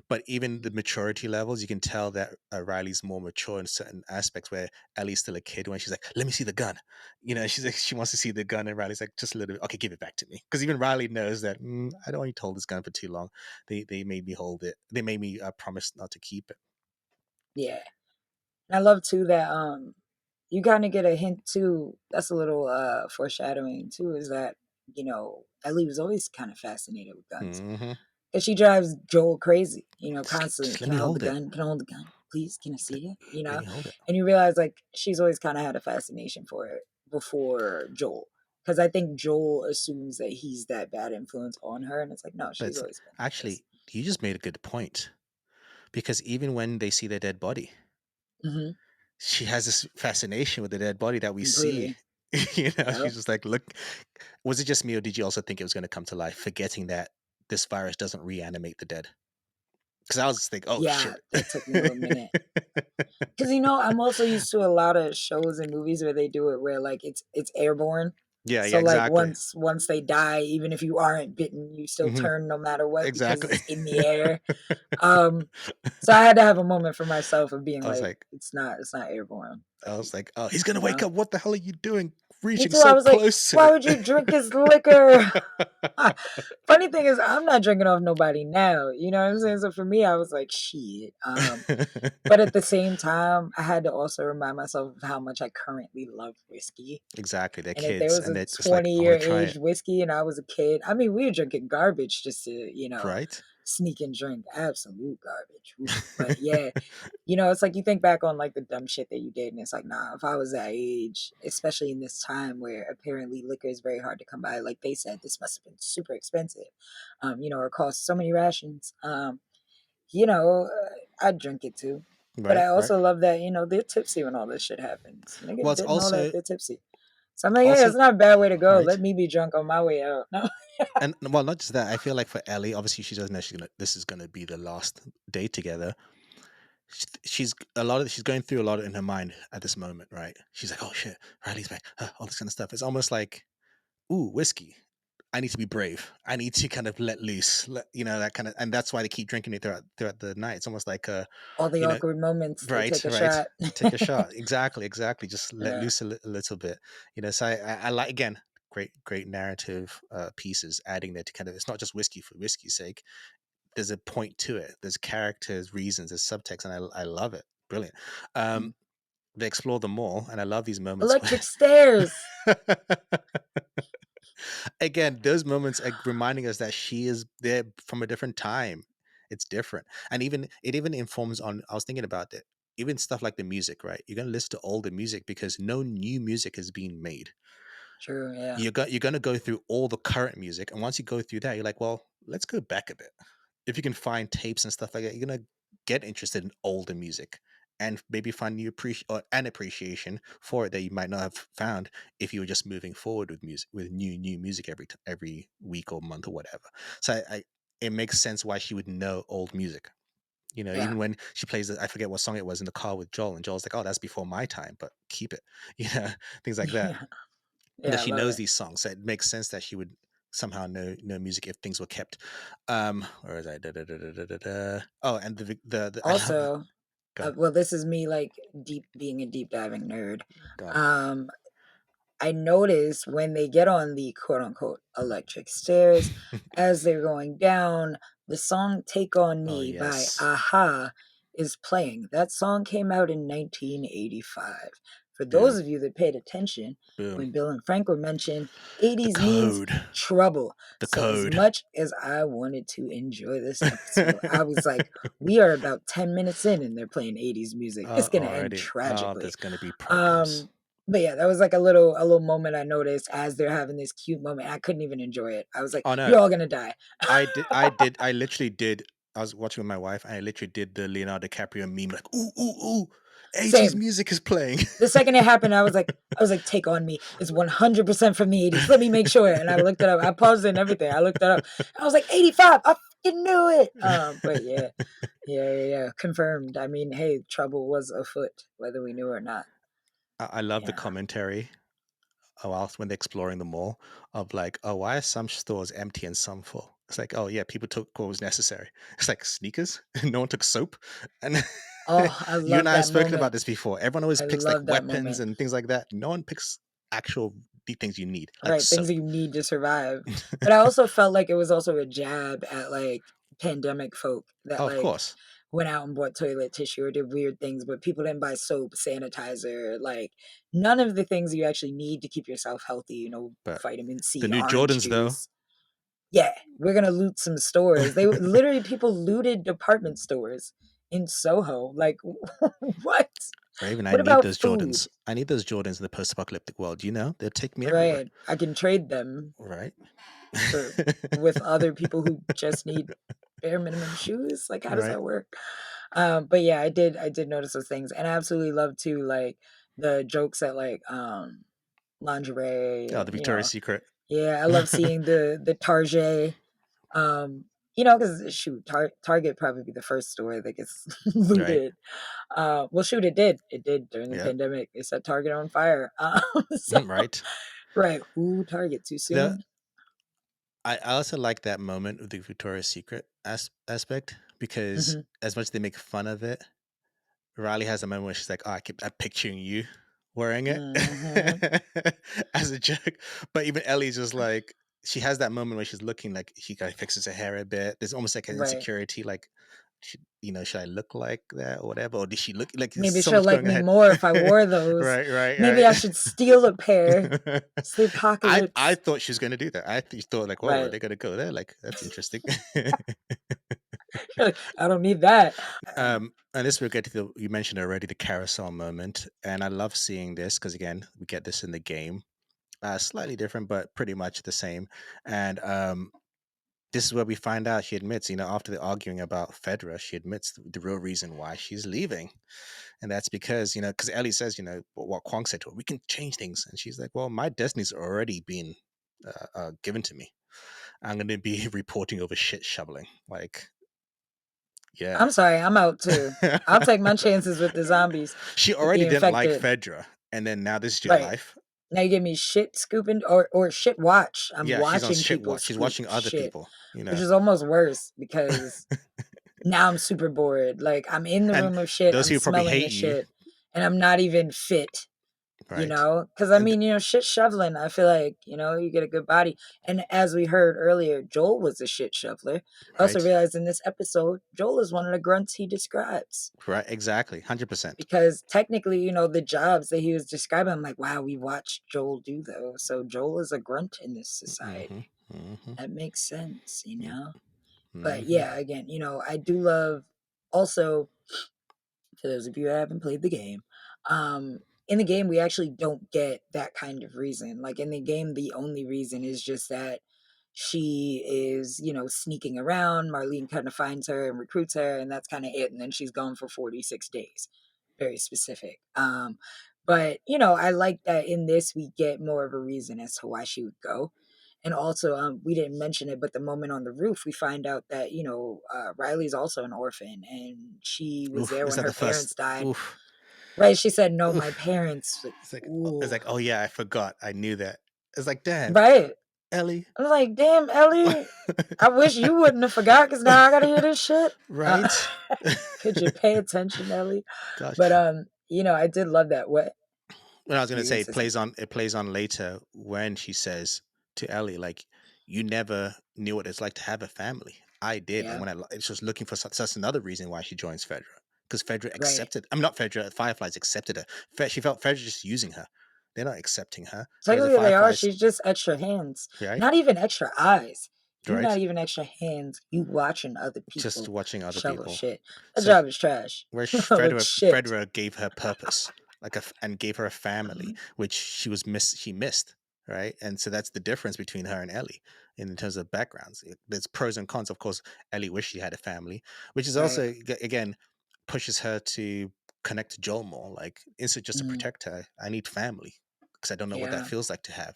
Speaker 1: But even the maturity levels, you can tell that Riley's more mature in certain aspects, where Ellie's still a kid when she's like, "Let me see the gun." She's like, she wants to see the gun, and Riley's like, "Just a little bit. Okay, give it back to me." Because even Riley knows that, I don't want you to hold this gun for too long. They made me hold it. They made me promise not to keep it.
Speaker 2: Yeah. And I love too that, you kinda get a hint too, that's a little, foreshadowing too, is that, Ellie was always kinda fascinated with guns.
Speaker 1: Hmm.
Speaker 2: 'Cause she drives Joel crazy, constantly,
Speaker 1: Just let
Speaker 2: "Can
Speaker 1: me
Speaker 2: I hold the
Speaker 1: hold it.
Speaker 2: gun? Can I hold the gun? Please, can I
Speaker 1: Let,
Speaker 2: see it?"
Speaker 1: let me hold it.
Speaker 2: And you realize, like, she's always kinda had a fascination for it before Joel. Because I think Joel assumes that he's that bad influence on her, and it's like, no,
Speaker 1: But
Speaker 2: she's
Speaker 1: it's
Speaker 2: always been like this.
Speaker 1: actually, you just made a good point, because even when they see their dead body,
Speaker 2: Mhm.
Speaker 1: she has this fascination with the dead body that we see.
Speaker 2: Completely.
Speaker 1: She's
Speaker 2: Yep.
Speaker 1: just like, look, was it just me, or did you also think it was going to come to life, forgetting that this virus doesn't reanimate the dead? Because I was just like, oh
Speaker 2: Yeah,
Speaker 1: shit.
Speaker 2: that took me a little minute. 'Cause, I'm also used to a lot of shows and movies where they do it where, like, it's airborne.
Speaker 1: Yeah, yeah,
Speaker 2: So, like,
Speaker 1: exactly.
Speaker 2: once they die, even if you aren't bitten, you still
Speaker 1: Hmm.
Speaker 2: turn no matter what because
Speaker 1: Exactly.
Speaker 2: it's in the air. Um, so I had to have a moment for myself of being
Speaker 1: I was
Speaker 2: like,
Speaker 1: like,
Speaker 2: "It's not airborne, buddy,"
Speaker 1: oh, he's gonna
Speaker 2: you
Speaker 1: wake
Speaker 2: know?
Speaker 1: up. What the hell are you doing?
Speaker 2: Me
Speaker 1: Reaching
Speaker 2: too, I
Speaker 1: so
Speaker 2: was like,
Speaker 1: close to
Speaker 2: "Why would you drink his liquor?"
Speaker 1: it.
Speaker 2: Funny thing is I'm not drinking off nobody now, you know what I'm saying? So for me, I was like, "Shit," but at the same time, I had to also remind myself of how much I currently love whiskey.
Speaker 1: Exactly. They're
Speaker 2: And if there
Speaker 1: kids,
Speaker 2: was
Speaker 1: and
Speaker 2: a
Speaker 1: they're just like, I want
Speaker 2: 20-year
Speaker 1: to try
Speaker 2: aged
Speaker 1: it.
Speaker 2: whiskey and I was a kid, I mean, we were drinking garbage just to,
Speaker 1: Right.
Speaker 2: sneak and drink absolute garbage. Oof. But yeah, it's like you think back on like the dumb shit that you did, and it's like, nah, if I was that age, especially in this time where apparently liquor is very hard to come by, like they said, this must have been super expensive, or cost so many rations. I'd drink it too. But I
Speaker 1: Right. Right.
Speaker 2: also love that, they're tipsy when all this shit happens. When they
Speaker 1: Well,
Speaker 2: get
Speaker 1: it's
Speaker 2: bitten, all that,
Speaker 1: also
Speaker 2: they're tipsy. So I'm like, hey,
Speaker 1: also
Speaker 2: it's not a bad way to go.
Speaker 1: right.
Speaker 2: Let me be drunk on my way out. No.
Speaker 1: And well, not just that. I feel like for Ellie, obviously, she doesn't know this is gonna be the last day together. She's going through a lot in her mind at this moment, right? She's like, oh shit, Riley's back, all this kind of stuff. It's almost like, ooh, whiskey. I need to be brave. I need to kind of let loose, that kind of, and that's why they keep drinking it throughout the night. It's almost like
Speaker 2: All the
Speaker 1: you know,
Speaker 2: awkward moments, they
Speaker 1: right,
Speaker 2: take a
Speaker 1: right.
Speaker 2: shot.
Speaker 1: Take a shot. Exactly, exactly. Just let
Speaker 2: Yeah.
Speaker 1: loose a little bit. So I like, again, great narrative pieces adding there to kind of, it's not just whiskey for whiskey's sake. There's a point to it. There's characters, reasons, there's subtext, and I love it. Brilliant.
Speaker 2: Mhm.
Speaker 1: They explore them all, and I love these moments
Speaker 2: Electric stairs.
Speaker 1: where again, those moments are reminding us that she is there from a different time. It's different. And it even informs on, I was thinking about it, even stuff like the music, right? You're going to listen to older music because no new music is being made.
Speaker 2: True, yeah.
Speaker 1: You're gonna go through all the current music, and once you go through that, you're like, well, let's go back a bit. If you can find tapes and stuff like that, you're gonna get interested in older music and maybe find an appreciation for it that you might not have found if you were just moving forward with music with new music every week or month or whatever. So it makes sense why she would know old music. You know,
Speaker 2: Yeah.
Speaker 1: even when she plays, I forget what song it was in the car with Joel, and Joel's like, "Oh, that's before my time, but keep it," you know, things like that.
Speaker 2: Yeah.
Speaker 1: And that
Speaker 2: Yeah, I
Speaker 1: she
Speaker 2: love
Speaker 1: knows
Speaker 2: it.
Speaker 1: these songs, so it makes sense that she would somehow know music if things were kept. Where is I? Da, da, da, da, da, da, da. Oh, and the I love.
Speaker 2: Also,
Speaker 1: Go on.
Speaker 2: well, this is me, like, deep being a deep diving nerd.
Speaker 1: Go on.
Speaker 2: Um, I noticed when they get on the quote unquote electric stairs, as they're going down, the song Take On
Speaker 1: Oh
Speaker 2: Me by
Speaker 1: yes,
Speaker 2: Aha is playing. That song came out in 1985. For those
Speaker 1: boom,
Speaker 2: of you that paid attention,
Speaker 1: boom.
Speaker 2: when Bill and Frank were mentioned,
Speaker 1: The
Speaker 2: 80s means
Speaker 1: code,
Speaker 2: trouble.
Speaker 1: the
Speaker 2: So, as
Speaker 1: code.
Speaker 2: much as I wanted to enjoy this episode, I was like, we are about 10 minutes in and they're playing 80s music. It's going to end
Speaker 1: Already. Oh,
Speaker 2: tragically.
Speaker 1: there's gonna be problems.
Speaker 2: Um, but yeah, that was like a little moment I noticed as they're having this cute moment. I couldn't even enjoy it. I was like,
Speaker 1: Oh no,
Speaker 2: "You're all gonna die."
Speaker 1: I literally did. I was watching with my wife, and I literally did the Leonardo DiCaprio meme, like, ooh, ooh, ooh, 80s
Speaker 2: Same.
Speaker 1: music is playing.
Speaker 2: The second it happened, I was like, "Take On Me is 100% from the 80s. Let me make sure." And I looked it up. I paused it and everything. I looked it up. I was like, "85. I fucking knew it." But yeah, yeah, yeah, yeah. Confirmed. I mean, hey, trouble was afoot, whether we knew or not.
Speaker 1: I love the
Speaker 2: Yeah.
Speaker 1: commentary whilst when they're exploring the mall of like, oh, why are some stores empty and some full? It's like, oh yeah, people took what was necessary. It's like sneakers. No one took soap. And
Speaker 2: Oh, I
Speaker 1: you and
Speaker 2: love
Speaker 1: I have
Speaker 2: that
Speaker 1: spoken
Speaker 2: moment.
Speaker 1: about this before. Everyone always
Speaker 2: I
Speaker 1: picks like
Speaker 2: love that
Speaker 1: weapons
Speaker 2: moment.
Speaker 1: and things like that. No one picks actual deep things you need, like
Speaker 2: Right, things that
Speaker 1: soap.
Speaker 2: you need to survive. But I also felt like it was also a jab at, like, pandemic folk that,
Speaker 1: Oh, of
Speaker 2: like,
Speaker 1: course.
Speaker 2: went out and bought toilet tissue or did weird things, but people didn't buy soap, sanitizer, like, none of the things you actually need to keep yourself healthy,
Speaker 1: But
Speaker 2: vitamin
Speaker 1: the
Speaker 2: C,
Speaker 1: new
Speaker 2: orange
Speaker 1: Jordans though,
Speaker 2: juice. Yeah, we're gonna loot some stores. Literally, people looted department stores in Soho, like, what?
Speaker 1: Raven, I
Speaker 2: What
Speaker 1: need
Speaker 2: about
Speaker 1: those
Speaker 2: food?
Speaker 1: Jordans. I need those Jordans in the post-apocalyptic world. You know, they'll take me everywhere.
Speaker 2: Right, I can trade them
Speaker 1: Right.
Speaker 2: for with other people who just need bare minimum shoes? Like, how does
Speaker 1: Right.
Speaker 2: that work? But yeah, I did notice those things, and I absolutely love too, like the jokes at like lingerie,
Speaker 1: Oh, the
Speaker 2: and
Speaker 1: Victoria's Secret.
Speaker 2: yeah, I love seeing the Target. Um, because shoot, Target probably be the first store that gets
Speaker 1: Right.
Speaker 2: looted. Well, shoot, it did during the
Speaker 1: Yeah.
Speaker 2: pandemic. It set Target on fire. So
Speaker 1: Right.
Speaker 2: right, who Target too
Speaker 1: The
Speaker 2: soon?
Speaker 1: I also like that moment of the Victoria's Secret aspect because
Speaker 2: Hmm.
Speaker 1: as much as they make fun of it, Riley has a moment where she's like, "Oh, I'm picturing you wearing it,"
Speaker 2: Hmm.
Speaker 1: as a joke. But even Ellie's just like, she has that moment where she's looking like she kind of fixes her hair a bit. There's almost like an
Speaker 2: Right.
Speaker 1: insecurity, like, should I look like that or whatever? Or did she look like there's
Speaker 2: Maybe
Speaker 1: so
Speaker 2: she'll
Speaker 1: much
Speaker 2: like
Speaker 1: going
Speaker 2: me
Speaker 1: ahead?
Speaker 2: more if I wore those.
Speaker 1: Right, right,
Speaker 2: Maybe I
Speaker 1: right.
Speaker 2: should steal a pair. It's the
Speaker 1: I
Speaker 2: apocalypse.
Speaker 1: thought she was going to do that. Thought like, oh, are
Speaker 2: Right.
Speaker 1: they going to go there? Like, that's interesting.
Speaker 2: You're like, I don't need that.
Speaker 1: And this we'll get to you mentioned already the carousel moment, and I love seeing this because again, we get this in the game, slightly different, but pretty much the same. And this is where we find out she admits, after the arguing about Fedra, she admits the real reason why she's leaving, and that's because because Ellie says, what Kwong said to her, we can change things, and she's like, well, my destiny's already been given to me. I'm going to be reporting over shit shoveling, like, yeah.
Speaker 2: I'm sorry, I'm out too. I'll take my chances with the zombies,
Speaker 1: She
Speaker 2: with the
Speaker 1: already didn't like
Speaker 2: infected.
Speaker 1: Fedra, and then now this is your
Speaker 2: Right.
Speaker 1: life.
Speaker 2: Now you give me shit scooping or shit watch. I'm
Speaker 1: Yeah, she's on
Speaker 2: watching
Speaker 1: shit
Speaker 2: people
Speaker 1: watch. She's
Speaker 2: scoop
Speaker 1: watching other
Speaker 2: shit,
Speaker 1: people,
Speaker 2: which is almost worse because now I'm super bored. Like I'm in the
Speaker 1: and
Speaker 2: room of shit,
Speaker 1: those
Speaker 2: I'm
Speaker 1: people probably
Speaker 2: smelling
Speaker 1: hate
Speaker 2: the
Speaker 1: you,
Speaker 2: shit, and I'm not even fit.
Speaker 1: right?
Speaker 2: Because I
Speaker 1: And
Speaker 2: mean, shit shoveling, I feel like, you get a good body. And as we heard earlier, Joel was a shit shoveler. I also
Speaker 1: right,
Speaker 2: realized in this episode, Joel is one of the grunts he describes.
Speaker 1: right, exactly, 100%.
Speaker 2: Because technically, the jobs that he was describing, I'm like, wow, we watched Joel do those. So Joel is a grunt in this
Speaker 1: Mm-hmm,
Speaker 2: society.
Speaker 1: mm-hmm,
Speaker 2: That makes sense. But
Speaker 1: mm-hmm.
Speaker 2: yeah, again, I do love also, for those of you who haven't played the game, um, in the game, we actually don't get that kind of reason. Like in the game, the only reason is just that she is, sneaking around. Marlene kind of finds her and recruits her, and that's kind of it. And then she's gone for 46 days. Very specific. But I like that in this we get more of a reason as to why she would go. And also, we didn't mention it, but the moment on the roof, we find out that Riley's also an orphan, and she was
Speaker 1: Oof,
Speaker 2: there
Speaker 1: is
Speaker 2: when
Speaker 1: that
Speaker 2: her
Speaker 1: the first?
Speaker 2: parents died.
Speaker 1: Oof,
Speaker 2: Right? She said, "No, my
Speaker 1: oof.
Speaker 2: parents." Like,
Speaker 1: It's
Speaker 2: ooh,
Speaker 1: like, oh yeah, I forgot. I knew that. It's like, damn,
Speaker 2: right?
Speaker 1: Ellie.
Speaker 2: I was like, "Damn, Ellie, I wish you wouldn't have forgot because now I gotta hear this shit." Uh,
Speaker 1: Right?
Speaker 2: could you pay attention, Ellie?
Speaker 1: Gosh.
Speaker 2: But I did love that. What
Speaker 1: Well, I was gonna
Speaker 2: you
Speaker 1: say
Speaker 2: gonna
Speaker 1: it
Speaker 2: say
Speaker 1: plays
Speaker 2: something?
Speaker 1: on. It plays on later when she says to Ellie, like, "You never knew what it's like to have a family. I did, and
Speaker 2: Yeah,
Speaker 1: it's just looking for that's another reason why she joins Fedra because Fedra
Speaker 2: right.
Speaker 1: accepted. I'm not Fedra. Fireflies accepted her. She felt Fedra just using her. They're not accepting her. Whereas the
Speaker 2: Technically, they are.
Speaker 1: Fireflies,
Speaker 2: She's just extra hands,
Speaker 1: right,
Speaker 2: not even extra eyes. You not
Speaker 1: right,
Speaker 2: even extra hands. You watching other
Speaker 1: just
Speaker 2: people
Speaker 1: watching other
Speaker 2: shovel
Speaker 1: people.
Speaker 2: shit. That
Speaker 1: So
Speaker 2: job is trash.
Speaker 1: where
Speaker 2: Like shit.
Speaker 1: Federer gave her purpose, and gave her a family, which she missed, right? And so that's the difference between her and Ellie in terms of backgrounds. There's pros and cons. Of course, Ellie wished she had a family, which is
Speaker 2: Right.
Speaker 1: also again pushes her to connect to Joel more. Like, instead just to
Speaker 2: Mhm.
Speaker 1: protect her, I need family because I don't know what that
Speaker 2: Yeah.
Speaker 1: feels like to have.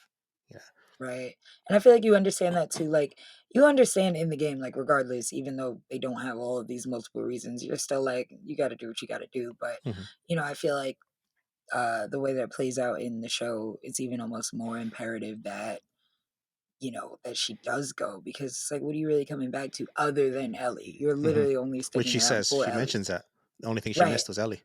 Speaker 1: Yeah.
Speaker 2: Right. And I feel like you understand that too. Like you understand in the game, like regardless, even though they don't have all of these multiple reasons, you're still like, you gotta do what you gotta do. But,
Speaker 1: Hmm.
Speaker 2: I feel like the way that it plays out in the show, it's even almost more imperative that, that she does go because it's like, what are you really coming back to other than Ellie? You're
Speaker 1: Hmm.
Speaker 2: literally only
Speaker 1: Which
Speaker 2: sticking
Speaker 1: she
Speaker 2: around
Speaker 1: says,
Speaker 2: for
Speaker 1: she
Speaker 2: Ellie.
Speaker 1: mentions that the only thing she
Speaker 2: Right.
Speaker 1: missed was Ellie.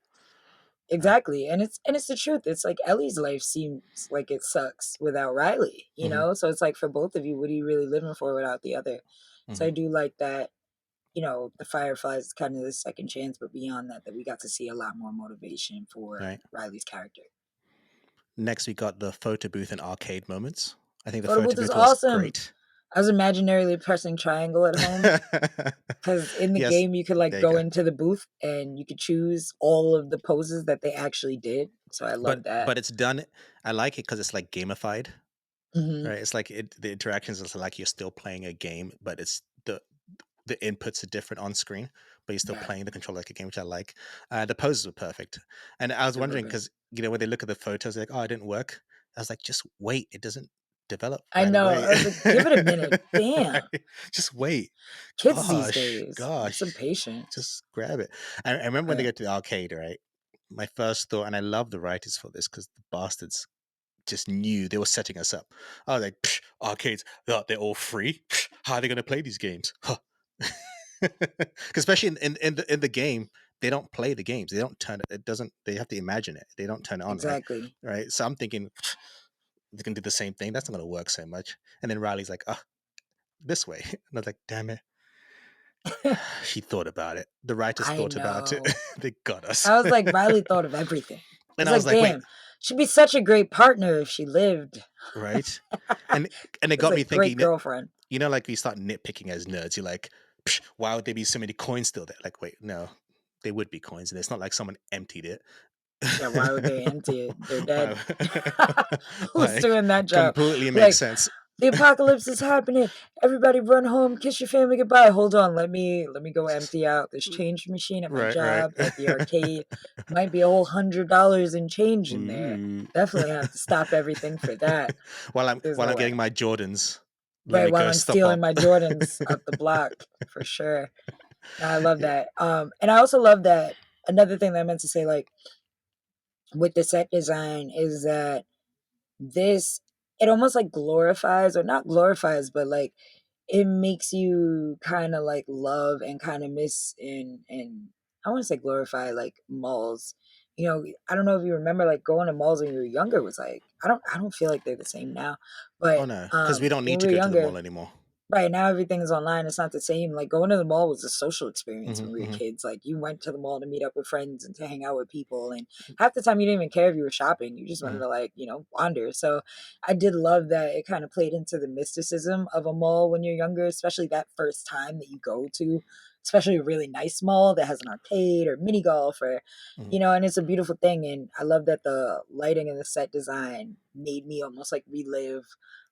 Speaker 1: Right.
Speaker 2: Exactly. And it's the truth. It's like Ellie's life seems like it sucks without Riley,
Speaker 1: Hmm.
Speaker 2: So it's like for both of you, what are you really living for without the other? So
Speaker 1: Hmm.
Speaker 2: I do like that, the Fireflies is kind of the second chance, but beyond that, that we got to see a lot more motivation for
Speaker 1: Right.
Speaker 2: Riley's character.
Speaker 1: Next, we got the photo booth and arcade moments. I think the
Speaker 2: Photo
Speaker 1: photo
Speaker 2: booth is
Speaker 1: booth was
Speaker 2: awesome.
Speaker 1: great.
Speaker 2: I was imaginarily pressing triangle at home because in the
Speaker 1: Yes,
Speaker 2: game you could like
Speaker 1: there you
Speaker 2: go
Speaker 1: go.
Speaker 2: into the booth and you could choose all of the poses that they actually did. So I love that.
Speaker 1: But it's done. I like it because it's like gamified,
Speaker 2: Hmm.
Speaker 1: right? It's like the interactions is like you're still playing a game, but it's the inputs are different on screen, but you're still
Speaker 2: Yeah,
Speaker 1: playing the control like a game, which I like. The poses were perfect, and I was
Speaker 2: they were
Speaker 1: wondering
Speaker 2: great.
Speaker 1: because when they look at the photos, they're like, "Oh, it didn't work." I was like, "Just wait, it doesn't develop
Speaker 2: I
Speaker 1: right
Speaker 2: know.
Speaker 1: away.
Speaker 2: I was like, give it a minute. Damn.
Speaker 1: Right? Just wait."
Speaker 2: Kids these days have some
Speaker 1: Gosh,
Speaker 2: patience.
Speaker 1: just grab it. I remember when they
Speaker 2: Right.
Speaker 1: get to the arcade, right? My first thought, and I love the writers for this because the bastards just knew they were setting us up. I was like, "Psh, arcades, they're all free. Psh, how are they going to play these games?" Huh. 'Cause especially in the game, they don't play the games. They don't turn it. It doesn't. They have to imagine it. They don't turn it on, right?
Speaker 2: Exactly.
Speaker 1: Right. So I'm thinking they can do the same thing. That's not going to work so much. And then Riley's like, "Oh, this way." And I was like, "Damn it." She thought about it. The writers
Speaker 2: I
Speaker 1: thought about it.
Speaker 2: know.
Speaker 1: They got us.
Speaker 2: I was like, Riley thought of everything. I
Speaker 1: And
Speaker 2: was
Speaker 1: I was
Speaker 2: like,
Speaker 1: like, wait,
Speaker 2: damn, she'd be such a great partner if she lived.
Speaker 1: right? And it
Speaker 2: It's
Speaker 1: got
Speaker 2: a
Speaker 1: me
Speaker 2: great
Speaker 1: thinking.
Speaker 2: girlfriend.
Speaker 1: Like we start nitpicking as nerds. You're like, "Psh, why would there be so many coins still there?" Like, wait, no, they would be coins, and it's not like someone emptied it.
Speaker 2: Yeah, why would they empty it? They're dead.
Speaker 1: Wow.
Speaker 2: Who's
Speaker 1: Like,
Speaker 2: doing that job?
Speaker 1: completely makes
Speaker 2: Like,
Speaker 1: sense.
Speaker 2: the apocalypse is happening. Everybody run home, kiss your family goodbye. Hold on, let me go empty out this change machine at my
Speaker 1: Right, right.
Speaker 2: job at the arcade. Might be a whole $100 in change in there.
Speaker 1: Ooh.
Speaker 2: Definitely have to stop everything for that. There's
Speaker 1: While
Speaker 2: no
Speaker 1: I'm
Speaker 2: way.
Speaker 1: getting my Jordans, let
Speaker 2: Right,
Speaker 1: me
Speaker 2: while
Speaker 1: go
Speaker 2: I'm
Speaker 1: stop
Speaker 2: stealing
Speaker 1: up.
Speaker 2: my Jordans up the block for sure. No, I love that. And I also love that another thing that I meant to say, like with the set design, is that this it almost like glorifies or not glorifies, but like it makes you kind of like love and kind of miss and I want to say glorify like malls. I don't know if you remember like going to malls when you were younger was like I don't feel like they're the same now.
Speaker 1: Oh
Speaker 2: But
Speaker 1: no, because we don't
Speaker 2: when
Speaker 1: need
Speaker 2: we
Speaker 1: to
Speaker 2: were
Speaker 1: go to the
Speaker 2: younger,
Speaker 1: mall anymore.
Speaker 2: right now everything's online. It's not the same. Like going to the mall was a social experience
Speaker 1: Hmm.
Speaker 2: when we were
Speaker 1: Hmm.
Speaker 2: kids. Like you went to the mall to meet up with friends and to hang out with people. And half the time you didn't even care if you were shopping. You just wanted
Speaker 1: Hmm.
Speaker 2: to like, wander. So I did love that it kind of played into the mysticism of a mall when you're younger, especially that first time that you go to, especially a really nice mall that has an arcade or mini golf or,
Speaker 1: Mhm.
Speaker 2: and it's a beautiful thing. And I love that the lighting and the set design made me almost like relive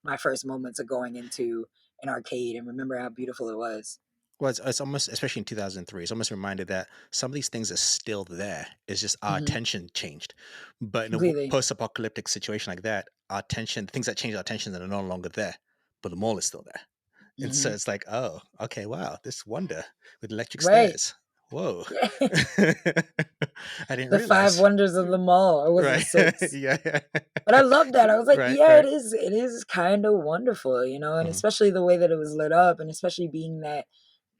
Speaker 2: my first moments of going into an arcade and remember how beautiful it was.
Speaker 1: Well, it's almost, especially in 2003, it's almost reminded that some of these things are still there. It's just our
Speaker 2: Hmm.
Speaker 1: attention changed. But in a
Speaker 2: Completely.
Speaker 1: post-apocalyptic situation like that, our attention, things that change our attention that are no longer there, but the mall is still there. And so
Speaker 2: Hmm.
Speaker 1: it's like, oh, okay, wow, this wonder with electric
Speaker 2: Right.
Speaker 1: stairs. Whoa.
Speaker 2: Yeah.
Speaker 1: I didn't
Speaker 2: The five
Speaker 1: realize.
Speaker 2: wonders of the mall, or was it
Speaker 1: Right.
Speaker 2: six?
Speaker 1: Yeah, yeah.
Speaker 2: But I love that. I was like,
Speaker 1: Right,
Speaker 2: yeah,
Speaker 1: right.
Speaker 2: it is kind of wonderful, and
Speaker 1: Mhm,
Speaker 2: especially the way that it was lit up, and especially being that,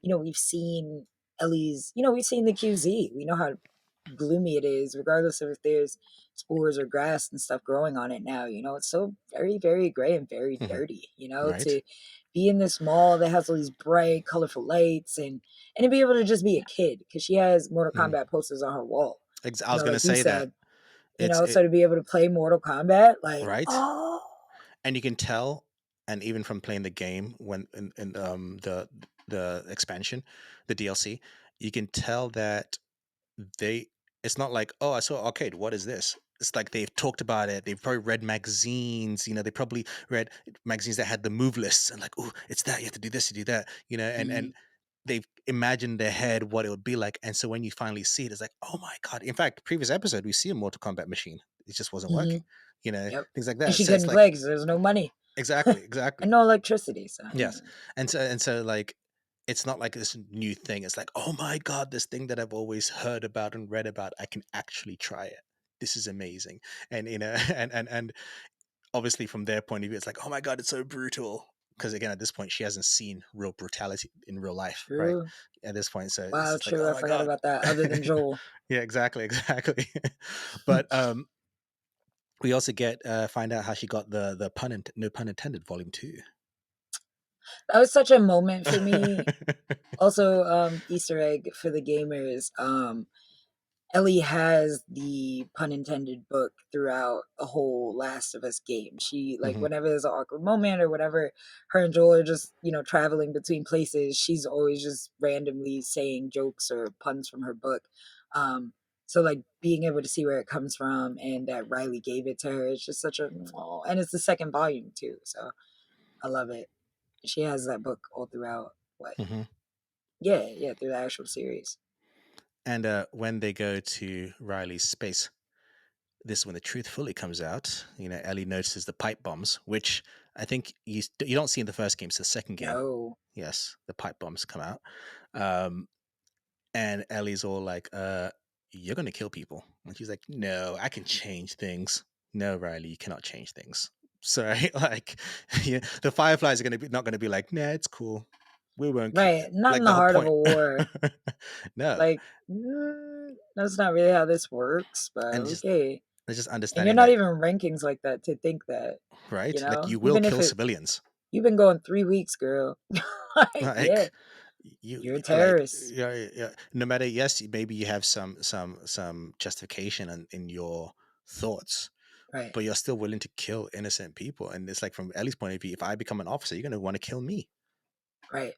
Speaker 2: we've seen we've seen the QZ. We know how gloomy it is, regardless of if there's spores or grass and stuff growing on it now. It's so very, very gray and very
Speaker 1: mhm.
Speaker 2: dirty,
Speaker 1: Right.
Speaker 2: to be in this mall that has all these bright, colorful lights and to be able to just be a kid because she has Mortal
Speaker 1: Mhm.
Speaker 2: Kombat posters on her wall,
Speaker 1: I was gonna
Speaker 2: like you
Speaker 1: say that.
Speaker 2: said,
Speaker 1: It's it
Speaker 2: so to be able to play Mortal Kombat, like,
Speaker 1: right?
Speaker 2: oh,
Speaker 1: And you can tell, and even from playing the game when in the expansion, the DLC, you can tell that they it's not like, oh, I saw arcade, what is this? It's like they've talked about it, they've probably read magazines, they probably read magazines that had the move lists and like, oh, it's that, you have to do this, you do that, and
Speaker 2: mhm,
Speaker 1: they've imagined in their head what it would be like. And so when you finally see it, it's like, oh my God. In fact, previous episode we see a Mortal Kombat machine. It just wasn't working,
Speaker 2: mhm, yep.
Speaker 1: things like
Speaker 2: And
Speaker 1: that.
Speaker 2: she
Speaker 1: So it's
Speaker 2: couldn't
Speaker 1: like,
Speaker 2: play because there's no money
Speaker 1: exactly,
Speaker 2: and
Speaker 1: exactly.
Speaker 2: no electricity. So
Speaker 1: Yes. And so like it's not like this new thing. It's like, oh my God, this thing that I've always heard about and read about, I can actually try it. This is amazing. And and obviously from their point of view, it's like, oh my God, it's so brutal. Because again, at this point, she hasn't seen real brutality in real life, right?
Speaker 2: true.
Speaker 1: At this point. So it's
Speaker 2: Wow,
Speaker 1: just like,
Speaker 2: true.
Speaker 1: oh
Speaker 2: I
Speaker 1: my
Speaker 2: forgot
Speaker 1: God.
Speaker 2: about that. Other than Joel,
Speaker 1: Yeah, exactly, exactly. But we also get find out how she got the no pun intended volume 2.
Speaker 2: that was such a moment for me. Also, Easter egg for the gamers. Ellie has the pun intended book throughout the whole Last of Us game. She, like,
Speaker 1: Hmm.
Speaker 2: whenever there's an awkward moment or whatever, her and Joel are just, traveling between places, she's always just randomly saying jokes or puns from her book. Um, so like being able to see where it comes from and that Riley gave it to her, it's just such a oh, and it's the second volume too. So I love it. She has that book all throughout what?
Speaker 1: Hmm.
Speaker 2: Yeah, yeah, through the actual series.
Speaker 1: And when they go to Riley's space, this is when the truth fully comes out. Ellie notices the pipe bombs, which I think you don't see in the first game. It's the second game.
Speaker 2: No.
Speaker 1: Yes, the pipe bombs come out. Um, and Ellie's all like, you're going to kill people. And she's like, no, I can change things. No, Riley, you cannot change things. So, like, yeah, the Fireflies are going to be not going to be like, nah, it's cool. We won't,
Speaker 2: Right. Not in
Speaker 1: like, the
Speaker 2: the
Speaker 1: whole
Speaker 2: heart of a
Speaker 1: point.
Speaker 2: war.
Speaker 1: No.
Speaker 2: Like, that's not really how this works, but
Speaker 1: And just,
Speaker 2: okay.
Speaker 1: they're just
Speaker 2: And you're
Speaker 1: understanding
Speaker 2: not
Speaker 1: that,
Speaker 2: even rankings like that to think that,
Speaker 1: right? Like, you will
Speaker 2: even if
Speaker 1: kill
Speaker 2: it,
Speaker 1: civilians.
Speaker 2: you've been going 3 weeks, girl. Like, yeah,
Speaker 1: Like,
Speaker 2: you're a
Speaker 1: like,
Speaker 2: terrorist.
Speaker 1: yeah, no matter, yes, maybe you have some justification in your thoughts,
Speaker 2: Right,
Speaker 1: but you're still willing to kill innocent people. And it's like, from Ellie's point of view, if I become an officer, you're going to want to kill me.
Speaker 2: right.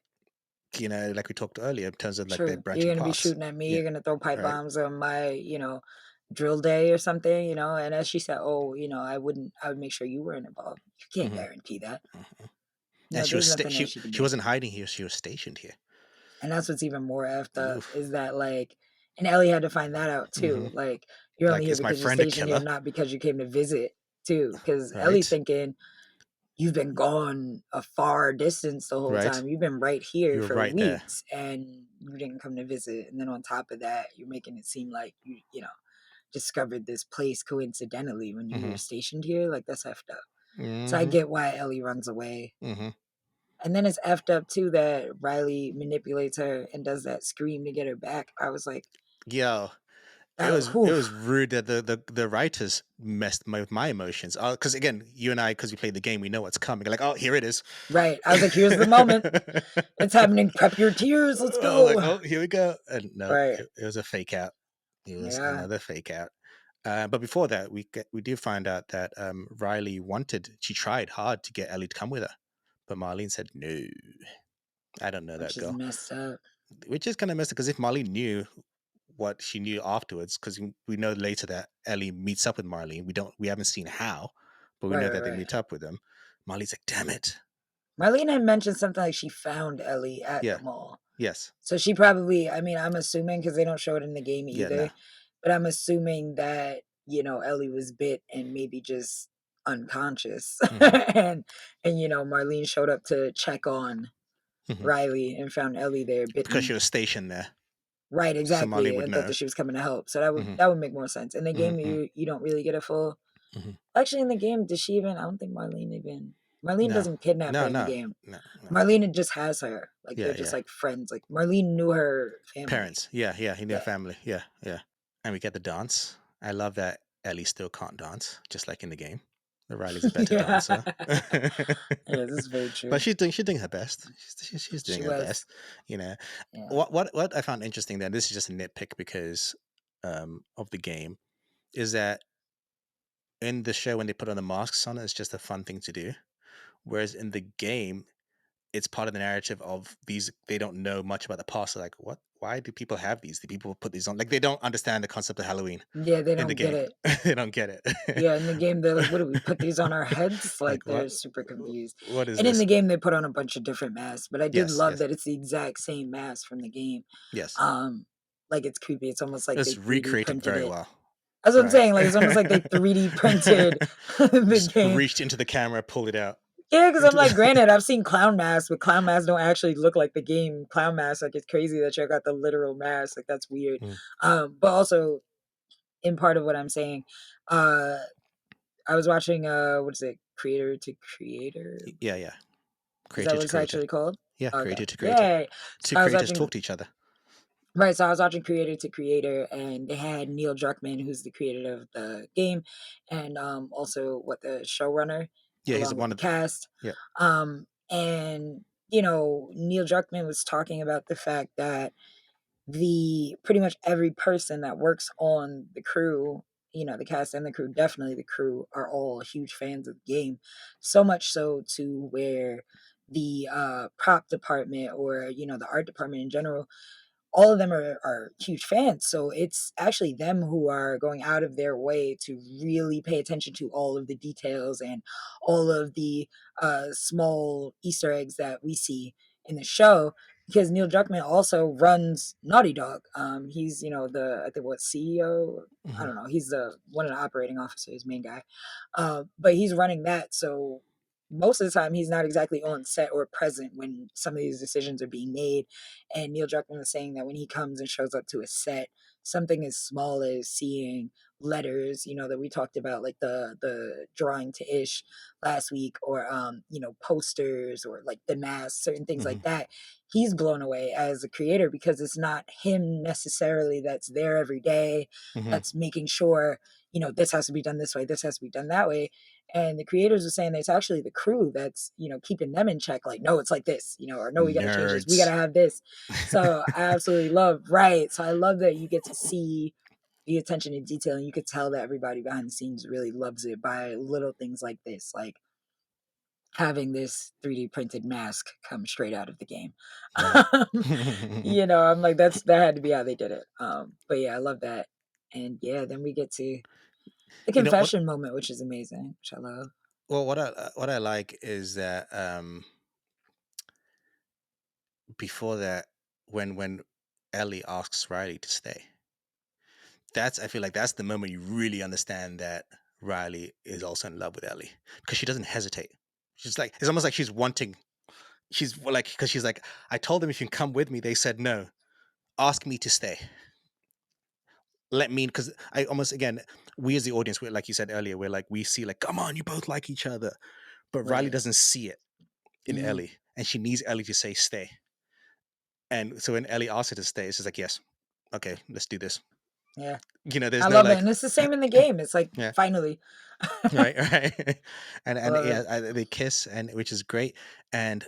Speaker 1: Like we talked earlier, in terms of like their
Speaker 2: True. You're
Speaker 1: branching
Speaker 2: going to be
Speaker 1: paths.
Speaker 2: shooting at me.
Speaker 1: Yeah.
Speaker 2: You're going to throw pipe
Speaker 1: Right.
Speaker 2: bombs on my, drill day or something, And as she said, oh, I would make sure you weren't involved. You can't
Speaker 1: Hmm.
Speaker 2: guarantee that.
Speaker 1: Hmm.
Speaker 2: No,
Speaker 1: And she was
Speaker 2: there's nothing that she can
Speaker 1: she
Speaker 2: do.
Speaker 1: wasn't hiding here; she was stationed here.
Speaker 2: And that's what's even more effed up
Speaker 1: Oof.
Speaker 2: is that, like, and Ellie had to find that out
Speaker 1: Hmm.
Speaker 2: too. Like, you're only
Speaker 1: Like,
Speaker 2: here
Speaker 1: is my
Speaker 2: because you're
Speaker 1: friend a
Speaker 2: stationed here,
Speaker 1: killer?
Speaker 2: not because you came to visit too. Because Ellie
Speaker 1: Right.
Speaker 2: thinking you've been gone a far distance the whole
Speaker 1: Right.
Speaker 2: time. You've been right here
Speaker 1: You were
Speaker 2: for
Speaker 1: right there.
Speaker 2: weeks and you didn't come to visit. And then on top of that, you're making it seem like discovered this place coincidentally when you were
Speaker 1: Hmm.
Speaker 2: stationed here. Like, that's effed up. So I
Speaker 1: Hmm.
Speaker 2: get why Ellie runs away.
Speaker 1: Hmm.
Speaker 2: And then it's effed up too that Riley manipulates her and does that scream to get her back. I was like,
Speaker 1: Yo, it
Speaker 2: that,
Speaker 1: was it
Speaker 2: whew,
Speaker 1: was rude that the writers messed with my emotions. Because again, you and I, because we played the game, we know what's coming. Like, oh, here it is.
Speaker 2: right. I was like, here's the moment. It's happening. Prep your tears. Let's
Speaker 1: Oh, like,
Speaker 2: go.
Speaker 1: oh, here we go. And no,
Speaker 2: Right.
Speaker 1: it was a fake out. It was
Speaker 2: Yeah.
Speaker 1: another fake out. But before that, we do find out that Riley she tried hard to get Ellie to come with her, but Marlene said no. I don't know that
Speaker 2: Which is
Speaker 1: girl.
Speaker 2: messed up.
Speaker 1: which is kind of messed up because if Marlene knew what she knew afterwards, because we know later that Ellie meets up with Marlene. We haven't seen how, but we
Speaker 2: Right,
Speaker 1: know
Speaker 2: right,
Speaker 1: that they
Speaker 2: right.
Speaker 1: meet up with them. Marlene's like, damn it.
Speaker 2: Marlene had mentioned something like she found Ellie at the
Speaker 1: Yeah.
Speaker 2: mall.
Speaker 1: Yes.
Speaker 2: So she probably, I mean, I'm assuming because they don't show it in the game
Speaker 1: Yeah. No.
Speaker 2: either, but I'm assuming that, Ellie was bit and maybe just unconscious.
Speaker 1: Hmm.
Speaker 2: And Marlene showed up to check on
Speaker 1: Hmm.
Speaker 2: Riley and found Ellie there
Speaker 1: Because she
Speaker 2: bitten.
Speaker 1: was stationed there,
Speaker 2: Right,
Speaker 1: so Marlene
Speaker 2: exactly,
Speaker 1: would
Speaker 2: and thought
Speaker 1: know.
Speaker 2: that she was coming to help. So that would
Speaker 1: Hmm.
Speaker 2: that would make more sense. In the game,
Speaker 1: Hmm.
Speaker 2: you don't really get a full.
Speaker 1: Hmm.
Speaker 2: Actually, in the game, does she even? I don't think Marlene
Speaker 1: No.
Speaker 2: doesn't kidnap her
Speaker 1: No.
Speaker 2: in the
Speaker 1: No.
Speaker 2: game.
Speaker 1: No. No.
Speaker 2: Marlene just has her. Like they're
Speaker 1: Yeah.
Speaker 2: just
Speaker 1: Yeah.
Speaker 2: like friends. Like Marlene knew her family.
Speaker 1: Parents. Yeah. Yeah. He knew her
Speaker 2: Yeah.
Speaker 1: family. Yeah. Yeah. And we get the dance. I love that Ellie still can't dance, just like in the game. The Riley's a better
Speaker 2: Yeah.
Speaker 1: dancer.
Speaker 2: Yeah, this is very
Speaker 1: But
Speaker 2: true.
Speaker 1: she's doing her best. She's doing
Speaker 2: She
Speaker 1: her
Speaker 2: was.
Speaker 1: best. You know,
Speaker 2: Yeah.
Speaker 1: what I found interesting then. This is just a nitpick because of the game is that in the show when they put on the masks on, it's just a fun thing to do. Whereas in the game, it's part of the narrative of these. They don't know much about the past. So like, what? Why do people have these? Do people put these on? Like, they don't understand the concept of Halloween
Speaker 2: Yeah, they
Speaker 1: in the
Speaker 2: don't get
Speaker 1: game.
Speaker 2: it.
Speaker 1: They don't get it.
Speaker 2: Yeah, in the game, they're like, "What do we put these on our heads?" Like
Speaker 1: Like, what?
Speaker 2: they're super confused.
Speaker 1: What is
Speaker 2: And in
Speaker 1: this?
Speaker 2: the game, they put on a bunch of different masks, but I did
Speaker 1: Yes,
Speaker 2: love
Speaker 1: yes,
Speaker 2: that it's the exact same mask from the game.
Speaker 1: yes.
Speaker 2: Um, like it's creepy. It's almost like
Speaker 1: It's
Speaker 2: they 3D
Speaker 1: recreated
Speaker 2: printed
Speaker 1: very
Speaker 2: it.
Speaker 1: well,
Speaker 2: That's what I'm
Speaker 1: right?
Speaker 2: saying. Like it's almost like they 3D printed the
Speaker 1: Just
Speaker 2: game.
Speaker 1: reached into the camera, pulled it out.
Speaker 2: Yeah, because I'm
Speaker 1: Into
Speaker 2: like,
Speaker 1: the
Speaker 2: granted, I've seen clown masks, but clown masks don't actually look like the game clown masks. Like it's crazy that you got the literal mask. Like that's weird.
Speaker 1: Mm.
Speaker 2: But also in part of what I'm saying, uh, I was watching what is it, Creator to Creator?
Speaker 1: Yeah, yeah.
Speaker 2: Is that
Speaker 1: Creator
Speaker 2: what
Speaker 1: to
Speaker 2: it's
Speaker 1: creator.
Speaker 2: actually called?
Speaker 1: Yeah,
Speaker 2: Okay,
Speaker 1: creator to creator.
Speaker 2: yay! So
Speaker 1: Two
Speaker 2: I was
Speaker 1: creators talk
Speaker 2: watching.
Speaker 1: to each other.
Speaker 2: Right, so I was watching Creator to Creator, and they had Neil Druckmann, who's the creator of the game, and also what the showrunner,
Speaker 1: Yeah, he's
Speaker 2: along with
Speaker 1: one
Speaker 2: the
Speaker 1: of.
Speaker 2: cast.
Speaker 1: Yeah.
Speaker 2: And Neil Druckmann was talking about the fact that the pretty much every person that works on the crew, the cast and the crew, definitely the crew, are all huge fans of the game. So much so to where the prop department or the art department in general, all of them are huge fans. So it's actually them who are going out of their way to really pay attention to all of the details and all of the small Easter eggs that we see in the show. Because Neil Druckmann also runs Naughty Dog. He's I think what CEO. I
Speaker 1: Hmm.
Speaker 2: don't know. He's the one of the operating officers, main guy. But he's running that, so most of the time he's not exactly on set or present when some of these decisions are being made. And Neil Druckmann was saying that when he comes and shows up to a set, something as small as seeing letters, that we talked about, like the drawing to Ish last week, or posters, or like the mask, certain things
Speaker 1: Hmm.
Speaker 2: like that. He's blown away as a creator because it's not him necessarily that's there every day,
Speaker 1: Hmm.
Speaker 2: that's making sure this has to be done this way, this has to be done that way. And the creators are saying that it's actually the crew that's, keeping them in check. Like, no, it's like this, or no, we got to change this. We got to
Speaker 1: Nerds.
Speaker 2: have this. So I absolutely love, right. So I love that you get to see the attention to detail, and you could tell that everybody behind the scenes really loves it by little things like this, like having this 3D printed mask come straight out of the game.
Speaker 1: Mhm.
Speaker 2: I'm like, that had to be how they did it. But yeah, I love that. And yeah, then we get to the
Speaker 1: You know what?
Speaker 2: confession moment, which is amazing, which I love.
Speaker 1: Well, what I like is that before that, when Ellie asks Riley to stay, I feel like that's the moment you really understand that Riley is also in love with Ellie because she doesn't hesitate. She's like, it's almost like she's wanting. She's like, because she's like, I told them if you can come with me, they said no. Ask me to stay. Let me, because I almost, again, we as the audience, we're like you said earlier, we're like, we see like, come on, you both like each other, but Riley
Speaker 2: Right.
Speaker 1: doesn't see it in
Speaker 2: Mhm.
Speaker 1: Ellie, and she needs Ellie to say stay. And so when Ellie asks her to stay, she's like, yes, okay, let's do this.
Speaker 2: Yeah.
Speaker 1: There's
Speaker 2: I
Speaker 1: no
Speaker 2: love it.
Speaker 1: like,
Speaker 2: And it's the same in the game. It's like,
Speaker 1: yeah,
Speaker 2: finally.
Speaker 1: right, right,
Speaker 2: I
Speaker 1: and
Speaker 2: love
Speaker 1: yeah,
Speaker 2: it.
Speaker 1: they kiss, and which is great. And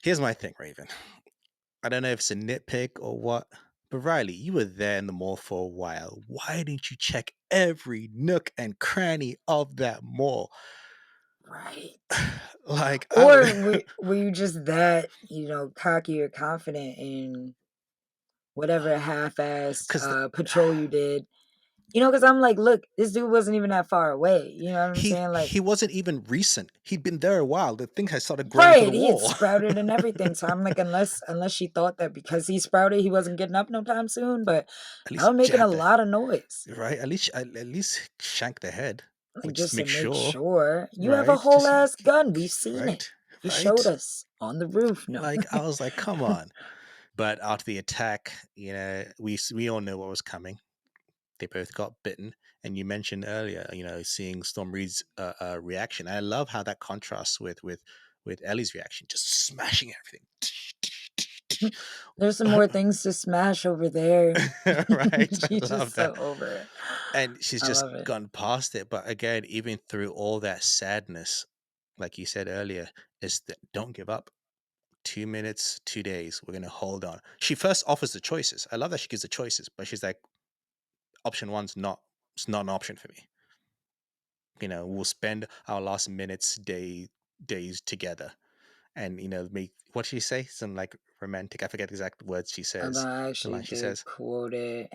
Speaker 1: here's my thing, Raven. I don't know if it's a nitpick or what, but Riley, you were there in the mall for a while. Why didn't you check every nook and cranny of that mall?
Speaker 2: Right.
Speaker 1: Like I would,
Speaker 2: Or were you just that, cocky or confident in whatever half-assed,
Speaker 1: because
Speaker 2: patrol you did? Because I'm like, "Look, this dude wasn't even that far away." You know what I'm
Speaker 1: he
Speaker 2: saying? Like,
Speaker 1: he wasn't even recent. He'd been there a while. The thing has started growing to
Speaker 2: right,
Speaker 1: the
Speaker 2: he had
Speaker 1: wall.
Speaker 2: sprouted and everything, so I'm like, unless she thought that because he sprouted, he wasn't getting up no time soon, but
Speaker 1: At
Speaker 2: y'all
Speaker 1: least
Speaker 2: making a
Speaker 1: jab the
Speaker 2: lot of noise,
Speaker 1: right. At least shank the head,
Speaker 2: like,
Speaker 1: just
Speaker 2: just to
Speaker 1: make
Speaker 2: make
Speaker 1: sure.
Speaker 2: sure. You have a
Speaker 1: Right.
Speaker 2: whole ass gun, we've seen it.
Speaker 1: Right.
Speaker 2: You showed
Speaker 1: Right.
Speaker 2: us on the roof. No.
Speaker 1: Like I was like, come on. But after the attack, we all knew what was coming. They both got bitten. And you mentioned earlier, seeing Storm Reed's reaction. I love how that contrasts with Ellie's reaction, just smashing everything.
Speaker 2: There's some more things to smash over there.
Speaker 1: Right, I
Speaker 2: She's
Speaker 1: love
Speaker 2: just
Speaker 1: that.
Speaker 2: so over it.
Speaker 1: And she's
Speaker 2: I
Speaker 1: just
Speaker 2: love it.
Speaker 1: gone past it. But again, even through all that sadness, like you said earlier, is that don't give up. 2 minutes, 2 days. We're gonna hold on. She first offers the choices. I love that she gives the choices, but she's like, option one's not. It's not an option for me. We'll spend our last days together, and make what she say? Some like romantic. I forget the exact words she
Speaker 2: Although
Speaker 1: says.
Speaker 2: I
Speaker 1: The
Speaker 2: actually
Speaker 1: line she
Speaker 2: did
Speaker 1: says.
Speaker 2: quote it.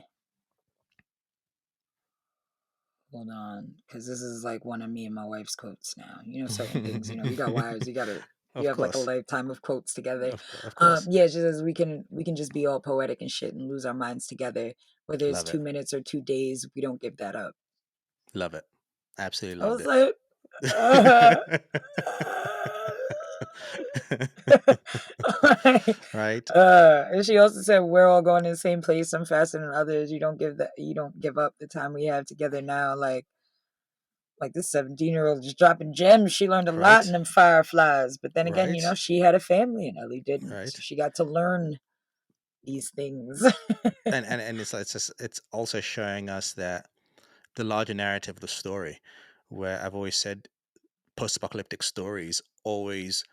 Speaker 2: Hold on, because this is like one of me and my wife's quotes now. Certain things. You got wives. You
Speaker 1: Of
Speaker 2: have like a
Speaker 1: course,
Speaker 2: lifetime of quotes together.
Speaker 1: of course.
Speaker 2: Yeah, it just says we can just be all poetic and shit and lose our minds together. Whether it's
Speaker 1: Love it.
Speaker 2: 2 minutes or 2 days, we don't give that up.
Speaker 1: Love it. Absolutely
Speaker 2: I
Speaker 1: loved
Speaker 2: was
Speaker 1: it.
Speaker 2: like, uh, uh, like,
Speaker 1: Right.
Speaker 2: and she also said, "We're all going to the same place. Some faster than others. You don't give up the time we have together now." Like this 17-year-old just dropping gems. She learned a lot in
Speaker 1: Right.
Speaker 2: them Fireflies. But then again,
Speaker 1: Right.
Speaker 2: she had a family and Ellie didn't. So
Speaker 1: Right.
Speaker 2: she got to learn these things.
Speaker 1: And it's also showing us that the larger narrative of the story, where I've always said post-apocalyptic stories always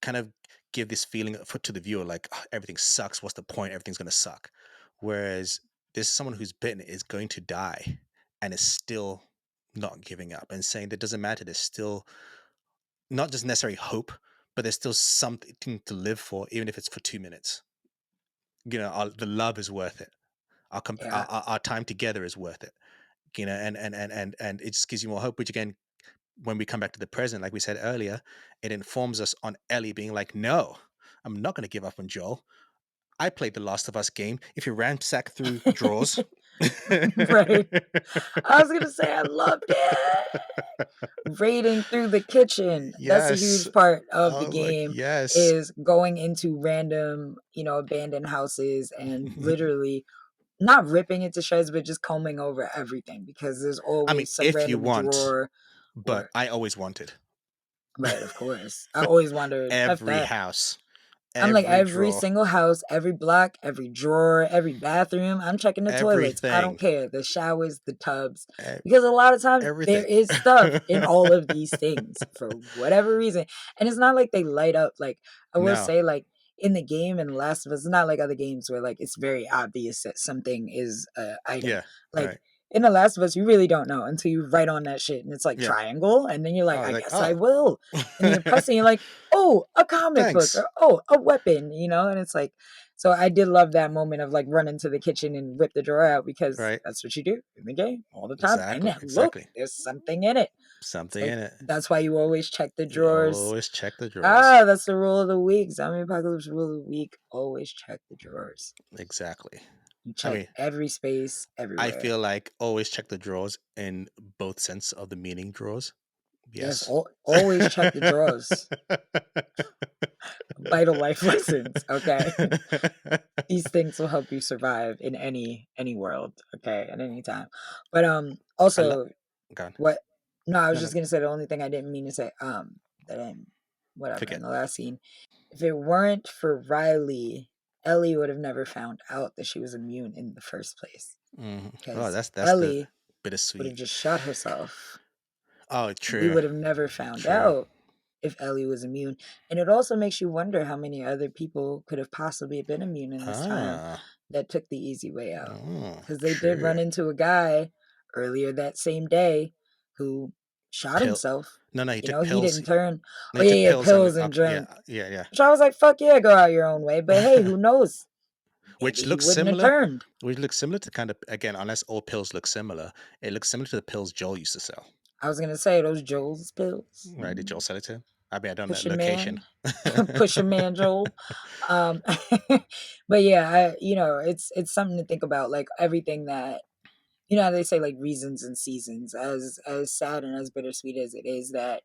Speaker 1: kind of give this feeling to the viewer like, "Oh, everything sucks. What's the point? Everything's going to suck." Whereas this someone who's bitten is going to die and is still not giving up and saying that doesn't matter. There's still not just necessarily hope, but there's still something to live for, even if it's for 2 minutes. The love is worth it.
Speaker 2: Yeah.
Speaker 1: Our time together is worth it. And it just gives you more hope. Which again, when we come back to the present, like we said earlier, it informs us on Ellie being like, "No, I'm not going to give up on Joel. I played the Last of Us game. If you ransack through drawers."
Speaker 2: Right. I was gonna say I loved it. Raiding through the kitchen. That's a
Speaker 1: Yes.
Speaker 2: huge part of the
Speaker 1: Oh my,
Speaker 2: game
Speaker 1: yes.
Speaker 2: is going into random, abandoned houses and literally not ripping it to shreds, but just combing over everything because there's
Speaker 1: I mean,
Speaker 2: always some
Speaker 1: if you
Speaker 2: random
Speaker 1: want,
Speaker 2: drawer
Speaker 1: but
Speaker 2: or
Speaker 1: I always wanted
Speaker 2: right, of course. I always wondered F
Speaker 1: every
Speaker 2: that.
Speaker 1: house,
Speaker 2: I'm like
Speaker 1: every
Speaker 2: every
Speaker 1: drawer,
Speaker 2: single house, every block, every drawer, every bathroom. I'm checking the toilets. I don't
Speaker 1: everything,
Speaker 2: care. The showers, the tubs.
Speaker 1: e-
Speaker 2: Because a lot of times there
Speaker 1: everything.
Speaker 2: is stuff in all of these things for whatever reason. And it's not like they light up. Like I will
Speaker 1: No.
Speaker 2: say, like in the game and Last of Us, it's not like other games where like it's very obvious that something is a item.
Speaker 1: Yeah.
Speaker 2: Like
Speaker 1: Right.
Speaker 2: in The Last of Us, you really don't know until you write on that shit and it's like
Speaker 1: Yeah.
Speaker 2: triangle, and then you're like,
Speaker 1: I was
Speaker 2: I
Speaker 1: like,
Speaker 2: guess I
Speaker 1: oh,
Speaker 2: will. And then you're pressing, you're like, oh, a comic book
Speaker 1: thanks.
Speaker 2: or oh, a weapon, and it's like, so I did love that moment of like running to the kitchen and rip the drawer out because
Speaker 1: Right.
Speaker 2: that's what you do in the game all the time. And
Speaker 1: Exactly.
Speaker 2: look,
Speaker 1: Exactly.
Speaker 2: there's something in it. It's
Speaker 1: Something
Speaker 2: like
Speaker 1: in it.
Speaker 2: that's why you always check the
Speaker 1: You
Speaker 2: drawers.
Speaker 1: always check the drawers.
Speaker 2: Ah, that's the rule of the week. Zombie apocalypse rule of the week. Always check the drawers.
Speaker 1: Exactly.
Speaker 2: You
Speaker 1: I
Speaker 2: check
Speaker 1: mean,
Speaker 2: every space
Speaker 1: I
Speaker 2: everywhere.
Speaker 1: feel like always check the drawers in both sense of the meaning drawers.
Speaker 2: Yes,
Speaker 1: Yes.
Speaker 2: always check the drawers. Vital life lessons. Okay. These things will help you survive in any world, okay, at any time. But
Speaker 1: I love.
Speaker 2: also
Speaker 1: God.
Speaker 2: what no, I was
Speaker 1: No, no.
Speaker 2: just gonna say the only thing I didn't mean to say, that I whatever in
Speaker 1: Forget.
Speaker 2: the last scene. If it weren't for Riley, Ellie would have never found out that she was immune in the first place.
Speaker 1: Oh,
Speaker 2: Because
Speaker 1: that's the
Speaker 2: Ellie would have
Speaker 1: bittersweet.
Speaker 2: just shot herself.
Speaker 1: Oh,
Speaker 2: We
Speaker 1: true.
Speaker 2: would have never found
Speaker 1: True.
Speaker 2: out if Ellie was immune. And it also makes you wonder how many other people could have possibly been immune in this time
Speaker 1: Ah.
Speaker 2: that took the easy way out.
Speaker 1: Oh,
Speaker 2: Because they did
Speaker 1: true.
Speaker 2: run into a guy earlier that same day who shot
Speaker 1: pill.
Speaker 2: himself.
Speaker 1: No, no, he
Speaker 2: You
Speaker 1: took
Speaker 2: know, he
Speaker 1: pills.
Speaker 2: didn't turn.
Speaker 1: No,
Speaker 2: Oh
Speaker 1: he
Speaker 2: yeah,
Speaker 1: took
Speaker 2: yeah,
Speaker 1: pills and
Speaker 2: pills and
Speaker 1: yeah,
Speaker 2: drank.
Speaker 1: yeah, yeah.
Speaker 2: Which I was like, fuck yeah, go out your own way. But hey, who knows? Maybe
Speaker 1: Which
Speaker 2: he
Speaker 1: looks
Speaker 2: wouldn't have
Speaker 1: similar.
Speaker 2: turned.
Speaker 1: Which looks similar to kind of again, unless all pills look similar, it looks similar to the pills Joel used to sell.
Speaker 2: I was gonna say those Joel's pills.
Speaker 1: Right? Did Joel sell it to him? I mean, I don't know
Speaker 2: Pusher
Speaker 1: location.
Speaker 2: man, pusher man Joel. Um, but yeah, it's something to think about. Like everything that they say like reasons and seasons. As sad and as bittersweet as it is that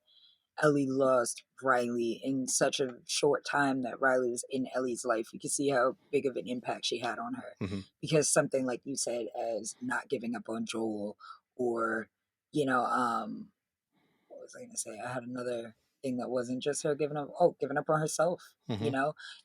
Speaker 2: Ellie lost Riley in such a short time that Riley was in Ellie's life, you can see how big of an impact she had on her.
Speaker 1: Hmm.
Speaker 2: Because something like you said, as not giving up on Joel, or you know, what was I going to say? I had another thing that wasn't just her giving up. Oh, giving up on herself,
Speaker 1: Hmm.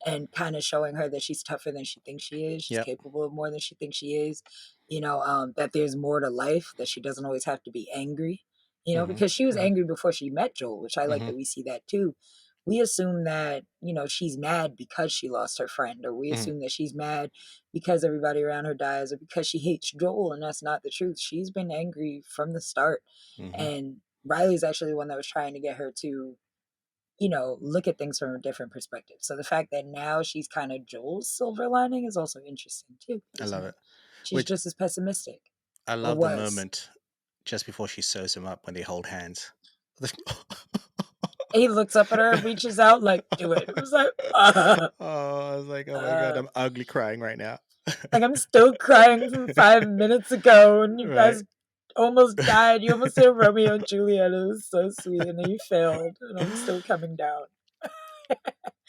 Speaker 2: and kind of showing her that she's tougher than she thinks she is. She's
Speaker 1: Yep.
Speaker 2: capable of more than she thinks she is. That there's more to life. That she doesn't always have to be angry.
Speaker 1: Hmm.
Speaker 2: Because she was
Speaker 1: Hmm.
Speaker 2: angry before she met Joel, which I like
Speaker 1: Hmm.
Speaker 2: that we see that too. We assume that she's mad because she lost her friend, or we
Speaker 1: Hmm.
Speaker 2: assume that she's mad because everybody around her dies, or because she hates Joel, and that's not the truth. She's been angry from the start,
Speaker 1: Hmm.
Speaker 2: and Riley's actually the one that was trying to get her to, look at things from a different perspective. So the fact that now she's kind of Joel's silver lining is also interesting too,
Speaker 1: I
Speaker 2: because
Speaker 1: love it.
Speaker 2: she's
Speaker 1: Which
Speaker 2: just as pessimistic,
Speaker 1: I
Speaker 2: or
Speaker 1: love the
Speaker 2: was.
Speaker 1: moment just before she sews him up when they hold hands.
Speaker 2: He looks up at her, reaches out, like, do it. I was like,
Speaker 1: Oh, I was like, oh my god,
Speaker 2: uh,
Speaker 1: I'm ugly crying right now.
Speaker 2: like I'm still crying from 5 minutes ago, and you
Speaker 1: Right.
Speaker 2: guys almost died. You almost did Romeo and Juliet. It was so sweet, and then you failed, and I'm still coming down.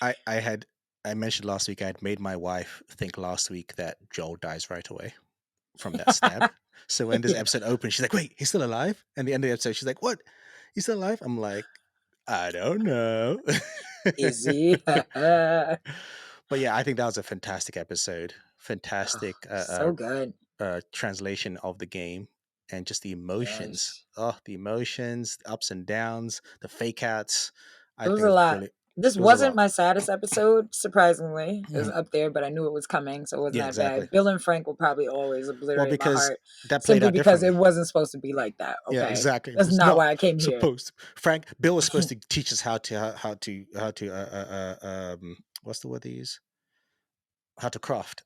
Speaker 1: I mentioned last week I had made my wife think last week that Joel dies right away from that stab. So when this
Speaker 2: Yeah.
Speaker 1: episode opens, she's like, "Wait, he's still alive?" And the end of the episode, she's like, "What? He's still alive?" I'm like, "I don't know."
Speaker 2: Is he?
Speaker 1: But yeah, I think that was a fantastic episode.
Speaker 2: Oh,
Speaker 1: Fantastic
Speaker 2: so good.
Speaker 1: translation of the game and just the emotions.
Speaker 2: Yes.
Speaker 1: Oh, the emotions, the ups and downs, the fake outs. I
Speaker 2: It was
Speaker 1: think
Speaker 2: a
Speaker 1: it was
Speaker 2: lot.
Speaker 1: brilliant.
Speaker 2: This
Speaker 1: It was a
Speaker 2: wasn't
Speaker 1: lot.
Speaker 2: my saddest episode, surprisingly. It was
Speaker 1: Mhm.
Speaker 2: up there, but I knew it was coming, so it wasn't
Speaker 1: Yeah,
Speaker 2: that
Speaker 1: exactly.
Speaker 2: bad. Bill and Frank will probably always
Speaker 1: Well,
Speaker 2: obliterate my
Speaker 1: because
Speaker 2: heart
Speaker 1: that played
Speaker 2: simply
Speaker 1: out
Speaker 2: because it
Speaker 1: differently.
Speaker 2: wasn't supposed to be like that,
Speaker 1: Yeah,
Speaker 2: okay?
Speaker 1: exactly. It
Speaker 2: That's
Speaker 1: was
Speaker 2: not
Speaker 1: not
Speaker 2: why I came here.
Speaker 1: supposed to. Frank Bill was supposed to teach us how to what's the word they use? How to craft.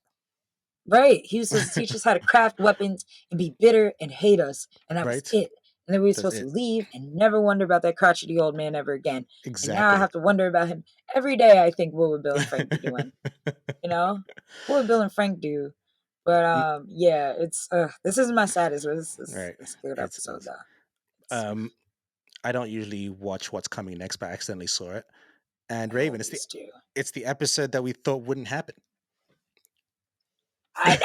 Speaker 2: Right. He was supposed to teach us how to craft weapons and be bitter and hate us, and that was
Speaker 1: Right?
Speaker 2: it. And then we were
Speaker 1: That's
Speaker 2: supposed to
Speaker 1: it.
Speaker 2: leave and never wonder about that crotchety old man ever again. And now I
Speaker 1: Exactly.
Speaker 2: have to wonder about him every day. I think, what would Bill and Frank be doing? You know, what would Bill and Frank do? But
Speaker 1: N-
Speaker 2: yeah, it's this isn't my saddest, but
Speaker 1: right.
Speaker 2: it's a good episode
Speaker 1: It's
Speaker 2: though. It's,
Speaker 1: um I don't usually watch what's coming next, but I accidentally saw it. And
Speaker 2: I
Speaker 1: Raven,
Speaker 2: always do.
Speaker 1: it's the episode that we thought wouldn't happen.
Speaker 2: I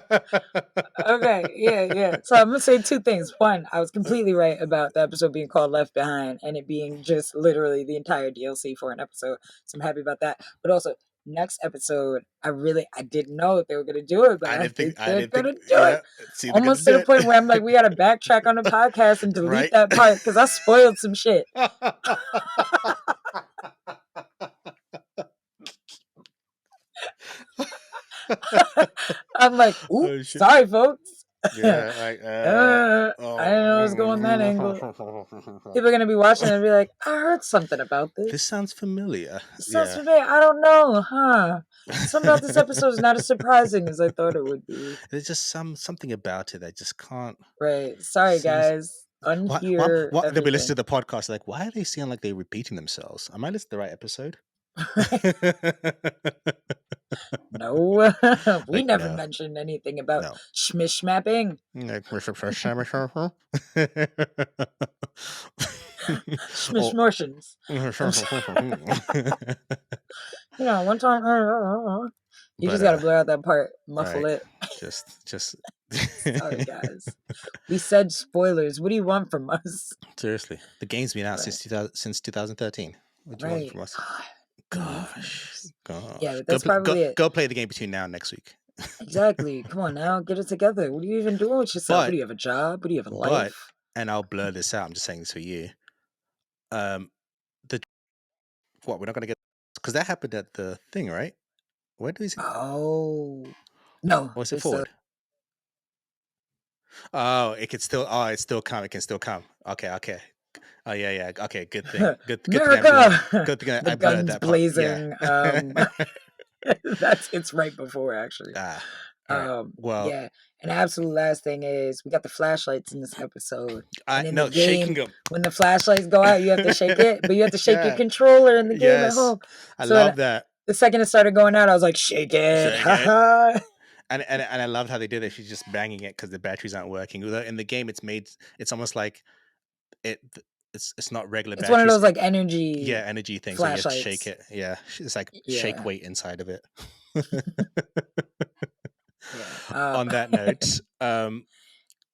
Speaker 2: know. Okay, yeah, yeah. So I'm gonna say two things. One, I was completely right about the episode being called Left Behind and it being just literally the entire DLC for an episode. So I'm happy about that. But also, next episode, I didn't know if they were gonna do it, but I think
Speaker 1: I
Speaker 2: they're
Speaker 1: didn't think
Speaker 2: gonna do it.
Speaker 1: yeah, see they're gonna
Speaker 2: Almost to
Speaker 1: do
Speaker 2: the point where I'm like,
Speaker 1: it.
Speaker 2: we gotta backtrack on the podcast and delete
Speaker 1: Right?
Speaker 2: that part because I spoiled some shit. I'm like, ooh,
Speaker 1: Oh shit.
Speaker 2: sorry folks.
Speaker 1: Yeah, like
Speaker 2: I didn't know it was going that angle. People are gonna be watching and be like, I heard something about
Speaker 1: this
Speaker 2: this.
Speaker 1: sounds familiar.
Speaker 2: It sounds
Speaker 1: Yeah.
Speaker 2: familiar. I don't know, huh? Something about this episode is not as surprising as I thought it would be.
Speaker 1: There's just something about it that just can't
Speaker 2: Right. Sorry,
Speaker 1: seems
Speaker 2: guys. Unhear
Speaker 1: what they'll be listening
Speaker 2: everything.
Speaker 1: to the podcast like, why are they sound like they're repeating themselves? Am I listening to the right episode?
Speaker 2: No, we
Speaker 1: Like,
Speaker 2: never
Speaker 1: no,
Speaker 2: mentioned anything about
Speaker 1: no.
Speaker 2: schmish mapping.
Speaker 1: Like,
Speaker 2: Schmish
Speaker 1: or
Speaker 2: motions. One time, you
Speaker 1: but
Speaker 2: just got to blur out that part, muffle
Speaker 1: right,
Speaker 2: it.
Speaker 1: just
Speaker 2: Sorry, guys. We said spoilers. What do you want from us?
Speaker 1: seriously, the game's been out
Speaker 2: Right.
Speaker 1: since 2013. What do you want
Speaker 2: Right.
Speaker 1: from us?
Speaker 2: God. What do you want from
Speaker 1: Gosh,
Speaker 2: us? Yeah,
Speaker 1: gosh,
Speaker 2: but that's probably it.
Speaker 1: go play the game between now and next week.
Speaker 2: Exactly. Come on now, get it together. What are you even doing with yourself? What do
Speaker 1: but
Speaker 2: you have a job? What do you have a
Speaker 1: but
Speaker 2: life?
Speaker 1: and I'll blur this out. I'm just saying this for you. Um, the what we're not gonna get because that happened at the thing, right? Where do we see?
Speaker 2: Oh no,
Speaker 1: Or is it
Speaker 2: it's the
Speaker 1: forward? Oh, it could still. Oh, it's still come. It can still come. Okay, okay. Oh yeah, yeah. Okay, good thing. Good thing I blurred.
Speaker 2: America!
Speaker 1: Good thing
Speaker 2: The
Speaker 1: I blurred
Speaker 2: guns
Speaker 1: that part. Yeah.
Speaker 2: blazing. It's right before actually.
Speaker 1: Ah, all right. Well,
Speaker 2: Yeah. And the absolute last thing is we got the flashlights in this episode.
Speaker 1: I
Speaker 2: And in the
Speaker 1: no shaking
Speaker 2: game,
Speaker 1: them.
Speaker 2: when the flashlights go out, you have to shake it, but you have to shake your
Speaker 1: Yeah.
Speaker 2: controller in the game at
Speaker 1: Yes.
Speaker 2: home.
Speaker 1: I
Speaker 2: So
Speaker 1: love that.
Speaker 2: the second it started going out, I was like, shake it.
Speaker 1: Shake it.
Speaker 2: Haha.
Speaker 1: And I loved how they did it. She's just banging it because the batteries aren't working. Although in the game, it's almost like it. It's not regular
Speaker 2: It's one of
Speaker 1: batteries.
Speaker 2: those like
Speaker 1: Yeah,
Speaker 2: energy
Speaker 1: energy things where you have to shake
Speaker 2: flashlights.
Speaker 1: it. Yeah, it's like shake
Speaker 2: Yeah.
Speaker 1: weight inside of it.
Speaker 2: Yeah.
Speaker 1: On that note,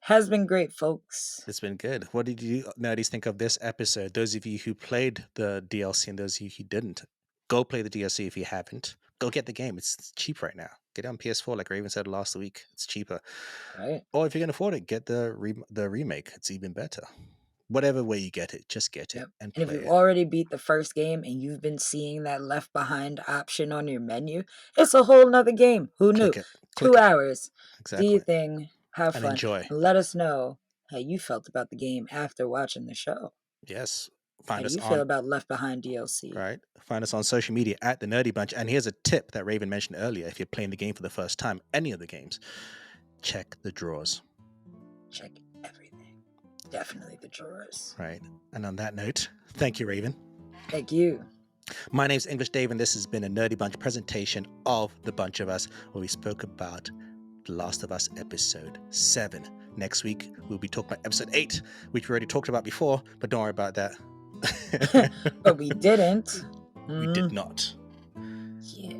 Speaker 2: Has been great, folks.
Speaker 1: it's been good. What did you nerdies think of this episode? Those of you who played the DLC and those of you who didn't, go play the DLC if you haven't. Go get the game. It's cheap right now. Get it on PS4, like Raven said last week. It's cheaper.
Speaker 2: Right.
Speaker 1: Or if you can afford it, get the remake. It's even better. Whatever way you get it, just get it
Speaker 2: Yep.
Speaker 1: and
Speaker 2: And if
Speaker 1: play
Speaker 2: you've
Speaker 1: it.
Speaker 2: already beat the first game and you've been seeing that left behind option on your menu, it's a whole nother game. Who knew?
Speaker 1: Click it. Click
Speaker 2: 2
Speaker 1: it.
Speaker 2: hours. Do your
Speaker 1: Exactly.
Speaker 2: thing, have
Speaker 1: And
Speaker 2: fun,
Speaker 1: enjoy.
Speaker 2: and let us know how you felt about the game after watching the show.
Speaker 1: Yes.
Speaker 2: How
Speaker 1: Find
Speaker 2: do
Speaker 1: us
Speaker 2: you feel
Speaker 1: on
Speaker 2: about Left Behind DLC?
Speaker 1: right? Find us on social media at the Nerdy Bunch. And here's a tip that Raven mentioned earlier. If you're playing the game for the first time, any of the games, check the drawers.
Speaker 2: Check everything. Definitely the drawers.
Speaker 1: Right. And on that note, thank you, Raven.
Speaker 2: Thank you.
Speaker 1: My name's English Dave, and this has been a Nerdy Bunch presentation of The Bunch of Us, where we spoke about The Last of Us episode 7. Next week, we'll be talking about episode 8, which we already talked about before, but don't worry about that.
Speaker 2: But we didn't.
Speaker 1: We did not.
Speaker 2: Yeah.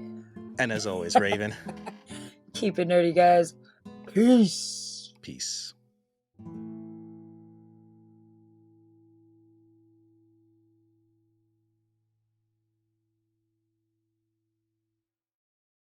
Speaker 1: And as always, Raven,
Speaker 2: Keep it nerdy, guys. Peace.
Speaker 1: peace.